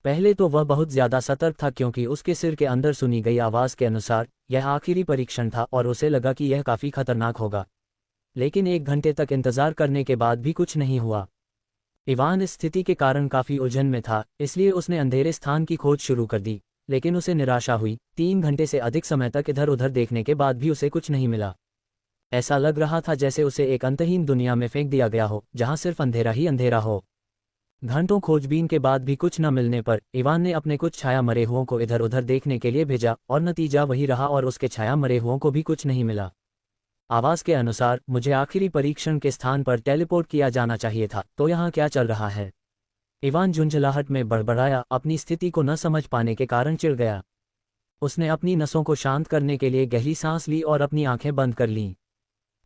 पहले तो वह बहुत ज्यादा सतर्क था क्योंकि उसके सिर के अंदर सुनी गई आवाज़ के अनुसार यह आखिरी परीक्षण था और उसे लगा कि यह काफ़ी खतरनाक होगा। लेकिन 1 घंटे तक इंतजार करने के बाद भी कुछ नहीं हुआ। इवान इस स्थिति के कारण काफ़ी उलझन में था, इसलिए उसने अंधेरे स्थान की खोज शुरू कर दी, लेकिन उसे निराशा हुई। 3 घंटे से अधिक समय तक इधर उधर देखने के बाद भी उसे कुछ नहीं मिला। ऐसा लग रहा था जैसे उसे एक अंतहीन दुनिया में फेंक दिया गया हो, जहां सिर्फ अंधेरा ही अंधेरा हो। घंटों खोजबीन के बाद भी कुछ न मिलने पर इवान ने अपने कुछ छाया मरे हुओं को इधर उधर देखने के लिए भेजा, और नतीजा वही रहा और उसके छाया मरे हुओं को भी कुछ नहीं मिला। आवाज़ के अनुसार मुझे आखिरी परीक्षण के स्थान पर टेलीपोर्ट किया जाना चाहिए था, तो यहाँ क्या चल रहा है? इवान झुंझलाहट में बड़बड़ाया, अपनी स्थिति को न समझ पाने के कारण चिढ़ गया। उसने अपनी नसों को शांत करने के लिए गहरी सांस ली और अपनी आंखें बंद कर लीं।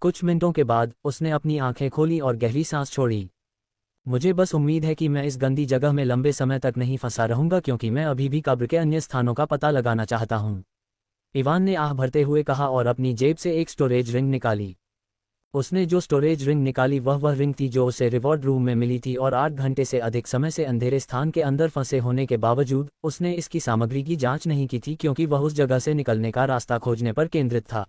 कुछ मिनटों के बाद उसने अपनी आंखें खोली और गहरी सांस छोड़ी। मुझे बस उम्मीद है कि मैं इस गंदी जगह में लंबे समय तक नहीं फंसा रहूंगा, क्योंकि मैं अभी भी कब्र के अन्य स्थानों का पता लगाना चाहता हूं, इवान ने आह भरते हुए कहा और अपनी जेब से एक स्टोरेज रिंग निकाली। उसने जो स्टोरेज रिंग निकाली वह रिंग थी जो उसे रिवॉर्ड रूम में मिली थी, और 8 घंटे से अधिक समय से अंधेरे स्थान के अंदर फंसे होने के बावजूद उसने इसकी सामग्री की जांच नहीं की थी, क्योंकि वह उस जगह से निकलने का रास्ता खोजने पर केंद्रित था।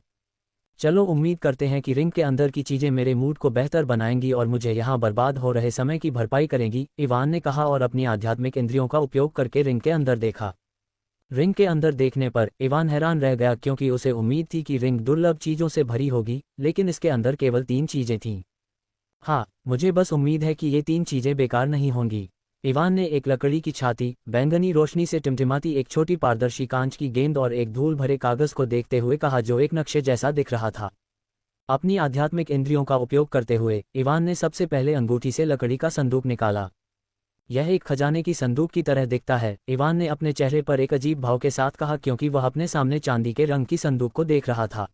चलो उम्मीद करते हैं कि रिंग के अंदर की चीजें मेरे मूड को बेहतर बनाएंगी और मुझे यहाँ बर्बाद हो रहे समय की भरपाई करेंगी, इवान ने कहा और अपनी आध्यात्मिक इंद्रियों का उपयोग करके रिंग के अंदर देखा। रिंग के अंदर देखने पर इवान हैरान रह गया क्योंकि उसे उम्मीद थी कि रिंग दुर्लभ चीजों से भरी होगी, लेकिन इसके अंदर केवल 3 चीजें थीं। हाँ, मुझे बस उम्मीद है कि ये 3 चीजें बेकार नहीं होंगी। इवान ने एक लकड़ी की छाती, बैंगनी रोशनी से टिमटिमाती एक छोटी पारदर्शी कांच की गेंद और एक धूल भरे कागज को देखते हुए कहा जो एक नक्शे जैसा दिख रहा था। अपनी आध्यात्मिक इंद्रियों का उपयोग करते हुए इवान ने सबसे पहले अंगूठी से लकड़ी का संदूक निकाला। यह एक खजाने की संदूक की तरह दिखता है, इवान ने अपने चेहरे पर एक अजीब भाव के साथ कहा क्योंकि वह अपने सामने चांदी के रंग की संदूक को देख रहा था।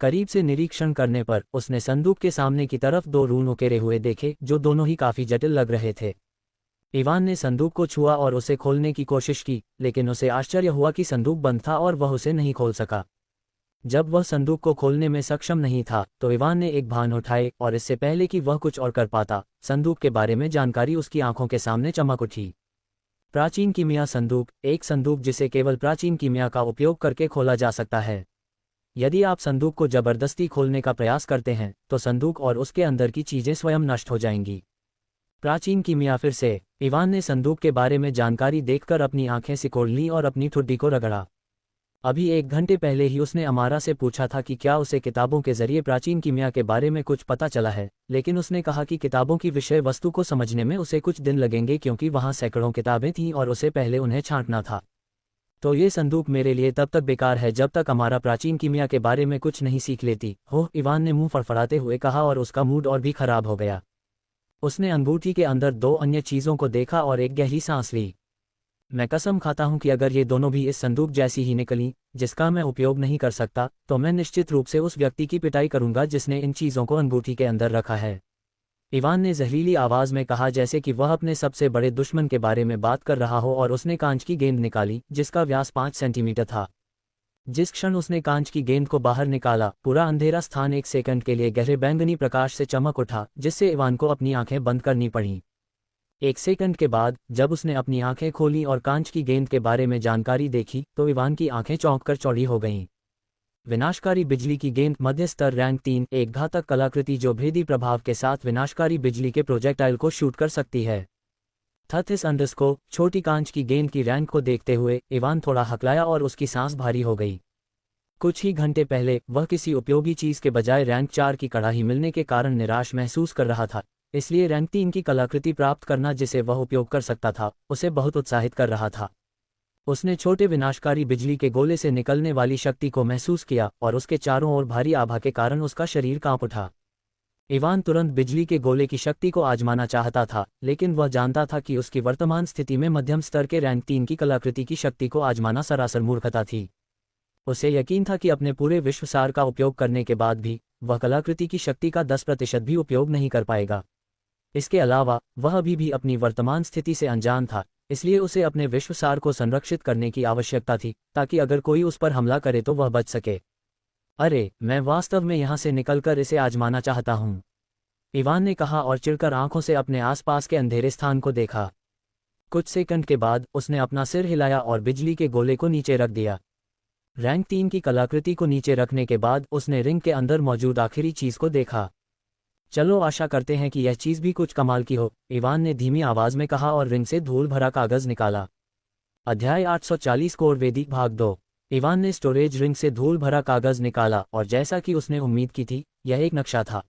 करीब से निरीक्षण करने पर उसने संदूक के सामने की तरफ 2 रून उकेरे हुए देखे जो दोनों ही काफी जटिल लग रहे थे। इवान ने संदूक को छुआ और उसे खोलने की कोशिश की, लेकिन उसे आश्चर्य हुआ कि संदूक बंद था और वह उसे नहीं खोल सका। जब वह संदूक को खोलने में सक्षम नहीं था तो इवान ने एक भान उठाए और इससे पहले कि वह कुछ और कर पाता, संदूक के बारे में जानकारी उसकी आंखों के सामने चमक उठी। प्राचीन कीमिया संदूक, एक संदूक जिसे केवल प्राचीन कीमिया का उपयोग करके खोला जा सकता है। यदि आप संदूक को जबरदस्ती खोलने का प्रयास करते हैं तो संदूक और उसके अंदर की चीजें स्वयं नष्ट हो जाएंगी। प्राचीन कीमिया फिर से, इवान ने संदूक के बारे में जानकारी देखकर अपनी आंखें सिकोड़ लीं और अपनी ठुड्डी को रगड़ा। अभी 1 घंटे पहले ही उसने अमारा से पूछा था कि क्या उसे किताबों के जरिए प्राचीन कीमिया के बारे में कुछ पता चला है, लेकिन उसने कहा कि किताबों की विषय वस्तु को समझने में उसे कुछ दिन लगेंगे क्योंकि वहां सैकड़ों किताबें थीं और उसे पहले उन्हें छांटना था। तो ये संदूक मेरे लिए तब तक बेकार है जब तक अमारा प्राचीन कीमिया के बारे में कुछ नहीं सीख लेती। हो, इवान ने मुंह फड़फड़ाते हुए कहा और उसका मूड और भी खराब हो गया। उसने अंगूठी के अंदर 2 अन्य चीजों को देखा और एक गहरी सांस ली। मैं कसम खाता हूं कि अगर ये दोनों भी इस संदूक जैसी ही निकली जिसका मैं उपयोग नहीं कर सकता, तो मैं निश्चित रूप से उस व्यक्ति की पिटाई करूंगा जिसने इन चीजों को अंगूठी के अंदर रखा है। इवान ने जहरीली आवाज में कहा जैसे कि वह अपने सबसे बड़े दुश्मन के बारे में बात कर रहा हो और उसने कांच की गेंद निकाली जिसका व्यास 5 सेंटीमीटर था। जिस क्षण उसने कांच की गेंद को बाहर निकाला, पूरा अंधेरा स्थान 1 सेकंड के लिए गहरे बैंगनी प्रकाश से चमक उठा जिससे इवान को अपनी आंखें बंद करनी पड़ी। 1 सेकंड के बाद जब उसने अपनी आंखें खोली और कांच की गेंद के बारे में जानकारी देखी तो इवान की आंखें चौंक कर चौड़ी हो गईं। विनाशकारी बिजली की गेंद, मध्य स्तर, रैंक 3, एक घातक कलाकृति जो भेदी प्रभाव के साथ विनाशकारी बिजली के प्रोजेक्टाइल को शूट कर सकती है। थथिस अंडरस्को, छोटी कांच की गेंद की रैंक को देखते हुए इवान थोड़ा हकलाया और उसकी सांस भारी हो गई। कुछ ही घंटे पहले वह किसी उपयोगी चीज के बजाय रैंक 4 की कड़ाही मिलने के कारण निराश महसूस कर रहा था, इसलिए रैंक 3 की कलाकृति प्राप्त करना जिसे वह उपयोग कर सकता था उसे बहुत उत्साहित कर रहा था। उसने छोटे विनाशकारी बिजली के गोले से निकलने वाली शक्ति को महसूस किया और उसके चारों ओर भारी आभा के कारण उसका शरीर कांप उठा। इवान तुरंत बिजली के गोले की शक्ति को आजमाना चाहता था, लेकिन वह जानता था कि उसकी वर्तमान स्थिति में मध्यम स्तर के रैंक 3 की कलाकृति की शक्ति को आजमाना सरासर मूर्खता थी। उसे यकीन था कि अपने पूरे विश्वसार का उपयोग करने के बाद भी वह कलाकृति की शक्ति का 10% भी उपयोग नहीं कर पाएगा। इसके अलावा वह अभी भी अपनी वर्तमान स्थिति से अनजान था, इसलिए उसे अपने विश्वसार को संरक्षित करने की आवश्यकता थी ताकि अगर कोई उस पर हमला करे तो वह बच सके। अरे, मैं वास्तव में यहाँ से निकलकर इसे आजमाना चाहता हूँ, इवान ने कहा और चिढ़कर आंखों से अपने आसपास के अंधेरे स्थान को देखा। कुछ सेकंड के बाद उसने अपना सिर हिलाया और बिजली के गोले को नीचे रख दिया। रैंक 3 की कलाकृति को नीचे रखने के बाद उसने रिंग के अंदर मौजूद आखिरी चीज को देखा। चलो आशा करते हैं कि यह चीज भी कुछ कमाल की हो, इवान ने धीमी आवाज में कहा और रिंग से धूल भरा कागज निकाला। अध्याय 840 कोर वैदिक भाग 2। इवान ने स्टोरेज रिंग से धूल भरा कागज निकाला और जैसा कि उसने उम्मीद की थी, यह एक नक्शा था।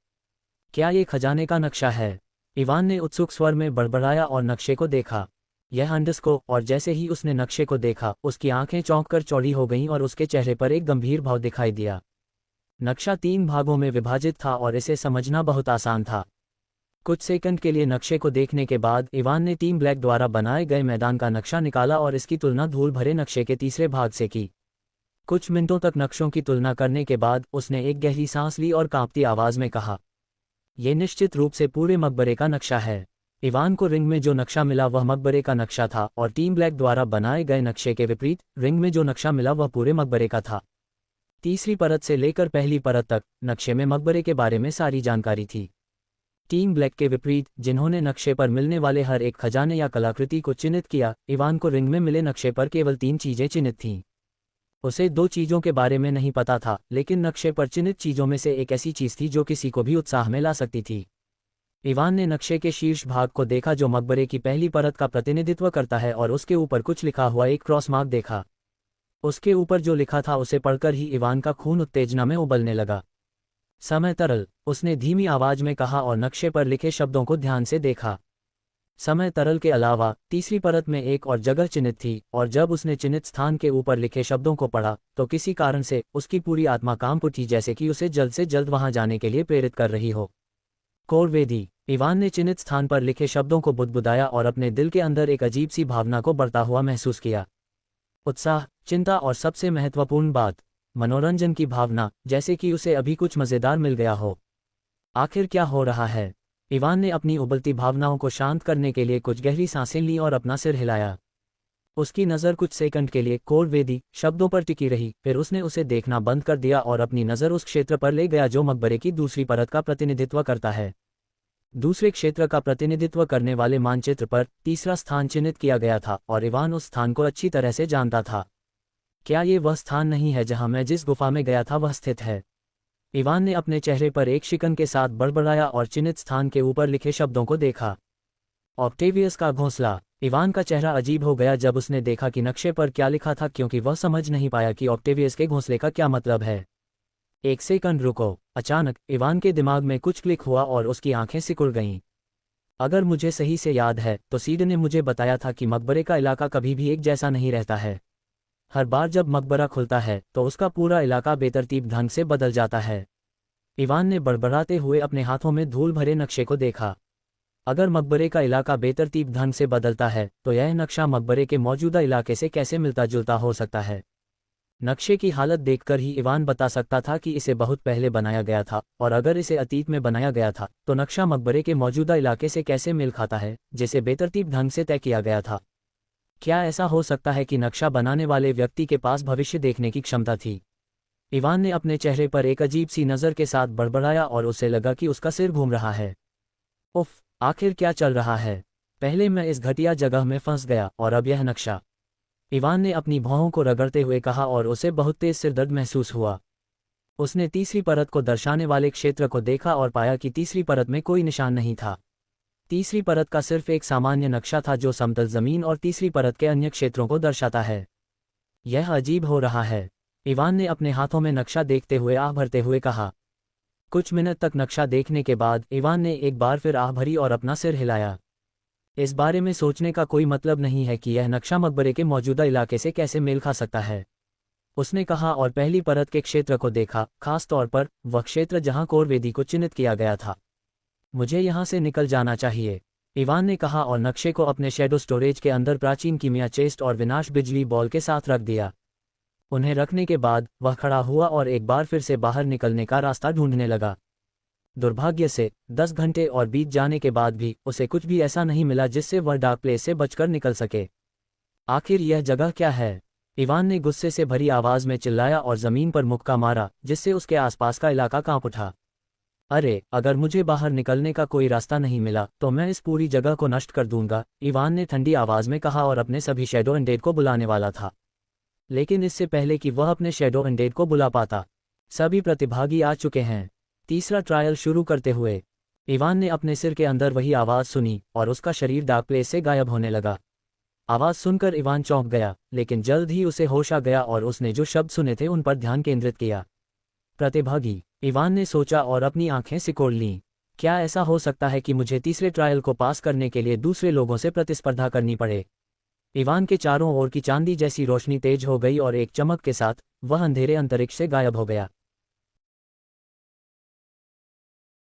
क्या ये खजाने का नक्शा है? इवान ने उत्सुक स्वर में बड़बड़ाया और नक्शे को देखा। यह अंडरस्को, और जैसे ही उसने नक्शे को देखा उसकी आंखें चौंक कर चौड़ी हो गईं और उसके चेहरे पर एक गंभीर भाव दिखाई दिया। नक्शा 3 भागों में विभाजित था और इसे समझना बहुत आसान था। कुछ सेकंड के लिए नक्शे को देखने के बाद इवान ने टीम ब्लैक द्वारा बनाए गए मैदान का नक्शा निकाला और इसकी तुलना धूल भरे नक्शे के तीसरे भाग से की। कुछ मिनटों तक नक्शों की तुलना करने के बाद उसने एक गहरी सांस ली और कांपती आवाज में कहा, यह निश्चित रूप से पूरे मकबरे का नक्शा है। इवान को रिंग में जो नक्शा मिला वह मकबरे का नक्शा था और टीम ब्लैक द्वारा बनाए गए नक्शे के विपरीत रिंग में जो नक्शा मिला वह पूरे मकबरे का था। तीसरी परत से लेकर पहली परत तक नक्शे में मकबरे के बारे में सारी जानकारी थी। टीम ब्लैक के विपरीत, जिन्होंने नक्शे पर मिलने वाले हर एक खजाने या कलाकृति को चिन्हित किया, इवान को रिंग में मिले नक्शे पर केवल 3 चीजें चिन्हित थीं। उसे दो चीज़ों के बारे में नहीं पता था, लेकिन नक्शे पर चिन्हित चीज़ों में से एक ऐसी चीज़ थी जो किसी को भी उत्साह में ला सकती थी। इवान ने नक्शे के शीर्ष भाग को देखा जो मकबरे की पहली परत का प्रतिनिधित्व करता है और उसके ऊपर कुछ लिखा हुआ एक क्रॉस मार्क देखा। उसके ऊपर जो लिखा था उसे पढ़कर ही इवान का खून उत्तेजना में उबलने लगा। समय तरल, उसने धीमी आवाज में कहा और नक्शे पर लिखे शब्दों को ध्यान से देखा। समय तरल के अलावा तीसरी परत में एक और जगह चिन्हित थी, और जब उसने चिन्हित स्थान के ऊपर लिखे शब्दों को पढ़ा तो किसी कारण से उसकी पूरी आत्मा कांप उठी, जैसे कि उसे जल्द से जल्द वहां जाने के लिए प्रेरित कर रही हो। कोरवेदी। इवान ने चिन्हित स्थान पर लिखे शब्दों को बुदबुदाया और अपने दिल के अंदर एक अजीब सी भावना को बढ़ता हुआ महसूस किया। उत्साह, चिंता और सबसे महत्वपूर्ण बात, मनोरंजन की भावना, जैसे कि उसे अभी कुछ मजेदार मिल गया हो। आखिर क्या हो रहा है? इवान ने अपनी उबलती भावनाओं को शांत करने के लिए कुछ गहरी सांसें लीं और अपना सिर हिलाया। उसकी नज़र कुछ सेकंड के लिए कोरवेदी शब्दों पर टिकी रही, फिर उसने उसे देखना बंद कर दिया और अपनी नज़र उस क्षेत्र पर ले गया जो मकबरे की दूसरी परत का प्रतिनिधित्व करता है। दूसरे क्षेत्र का प्रतिनिधित्व करने वाले मानचित्र पर तीसरा स्थान चिन्हित किया गया था और इवान उस स्थान को अच्छी तरह से जानता था। क्या ये वह स्थान नहीं है जहां मैं जिस गुफा में गया था वह स्थित है? इवान ने अपने चेहरे पर एक शिकन के साथ बड़बड़ाया और चिन्हित स्थान के ऊपर लिखे शब्दों को देखा। ऑक्टेवियस का घोंसला। इवान का चेहरा अजीब हो गया जब उसने देखा कि नक्शे पर क्या लिखा था, क्योंकि वह समझ नहीं पाया कि ऑक्टेवियस के घोंसले का क्या मतलब है। एक सेकंड रुको। अचानक इवान के दिमाग में कुछ क्लिक हुआ और उसकी आंखें सिकुड़ गईं। अगर मुझे सही से याद है तो सीड ने मुझे बताया था कि मकबरे का इलाका कभी भी एक जैसा नहीं रहता है। हर बार जब मकबरा खुलता है तो उसका पूरा इलाका बेतरतीब ढंग से बदल जाता है। इवान ने बड़बड़ाते हुए अपने हाथों में धूल भरे नक्शे को देखा। अगर मकबरे का इलाका बेतरतीब ढंग से बदलता है तो यह नक्शा मकबरे के मौजूदा इलाके से कैसे मिलता जुलता हो सकता है? नक्शे की हालत देखकर ही इवान बता सकता था कि इसे बहुत पहले बनाया गया था, और अगर इसे अतीत में बनाया गया था तो नक्शा मकबरे के मौजूदा इलाके से कैसे मेल खाता है जिसे बेतरतीब ढंग से तय किया गया था। क्या ऐसा हो सकता है कि नक्शा बनाने वाले व्यक्ति के पास भविष्य देखने की क्षमता थी? इवान ने अपने चेहरे पर एक अजीब सी नज़र के साथ बड़बड़ाया और उसे लगा कि उसका सिर घूम रहा है। उफ, आखिर क्या चल रहा है? पहले मैं इस घटिया जगह में फंस गया और अब यह नक्शा। इवान ने अपनी भौहों को रगड़ते हुए कहा और उसे बहुत तेज सिरदर्द महसूस हुआ। उसने तीसरी परत को दर्शाने वाले क्षेत्र को देखा और पाया कि तीसरी परत में कोई निशान नहीं था। तीसरी परत का सिर्फ एक सामान्य नक्शा था जो समतल जमीन और तीसरी परत के अन्य क्षेत्रों को दर्शाता है। यह अजीब हो रहा है। इवान ने अपने हाथों में नक्शा देखते हुए आह भरते हुए कहा। कुछ मिनट तक नक्शा देखने के बाद इवान ने एक बार फिर आह भरी और अपना सिर हिलाया। इस बारे में सोचने का कोई मतलब नहीं है कि यह नक्शा मकबरे के मौजूदा इलाके से कैसे मेल खा सकता है, उसने कहा और पहली परत के क्षेत्र को देखा, खास तौर पर वह क्षेत्र जहां कोरवेदी को चिन्हित किया गया था। मुझे यहां से निकल जाना चाहिए, इवान ने कहा और नक्शे को अपने शैडो स्टोरेज के अंदर प्राचीन कीमिया चेस्ट और विनाश बिजली बॉल के साथ रख दिया। उन्हें रखने के बाद वह खड़ा हुआ और एक बार फिर से बाहर निकलने का रास्ता ढूंढने लगा। दुर्भाग्य से 10 घंटे और बीत जाने के बाद भी उसे कुछ भी ऐसा नहीं मिला जिससे वह डार्क प्लेस से बचकर निकल सके। आखिर यह जगह क्या है? इवान ने गुस्से से भरी आवाज में चिल्लाया और जमीन पर मुक्का मारा, जिससे उसके आसपास का इलाका कांप उठा। अरे, अगर मुझे बाहर निकलने का कोई रास्ता नहीं मिला तो मैं इस पूरी जगह को नष्ट कर दूंगा, इवान ने ठंडी आवाज में कहा और अपने सभी शैडो अनडेड को बुलाने वाला था। लेकिन इससे पहले कि वह अपने शैडो अनडेड को बुला पाता, सभी प्रतिभागी आ चुके हैं। तीसरा ट्रायल शुरू करते हुए इवान ने अपने सिर के अंदर वही आवाज सुनी और उसका शरीर डार्क प्लेस से गायब होने लगा। आवाज सुनकर इवान चौंक गया, लेकिन जल्द ही उसे होश आ गया और उसने जो शब्द सुने थे उन पर ध्यान केंद्रित किया। प्रतिभागी, इवान ने सोचा और अपनी आंखें सिकोड़ लीं। क्या ऐसा हो सकता है कि मुझे तीसरे ट्रायल को पास करने के लिए दूसरे लोगों से प्रतिस्पर्धा करनी पड़े? इवान के चारों ओर की चांदी जैसी रोशनी तेज हो गई और एक चमक के साथ वह अंधेरे अंतरिक्ष से गायब हो गया।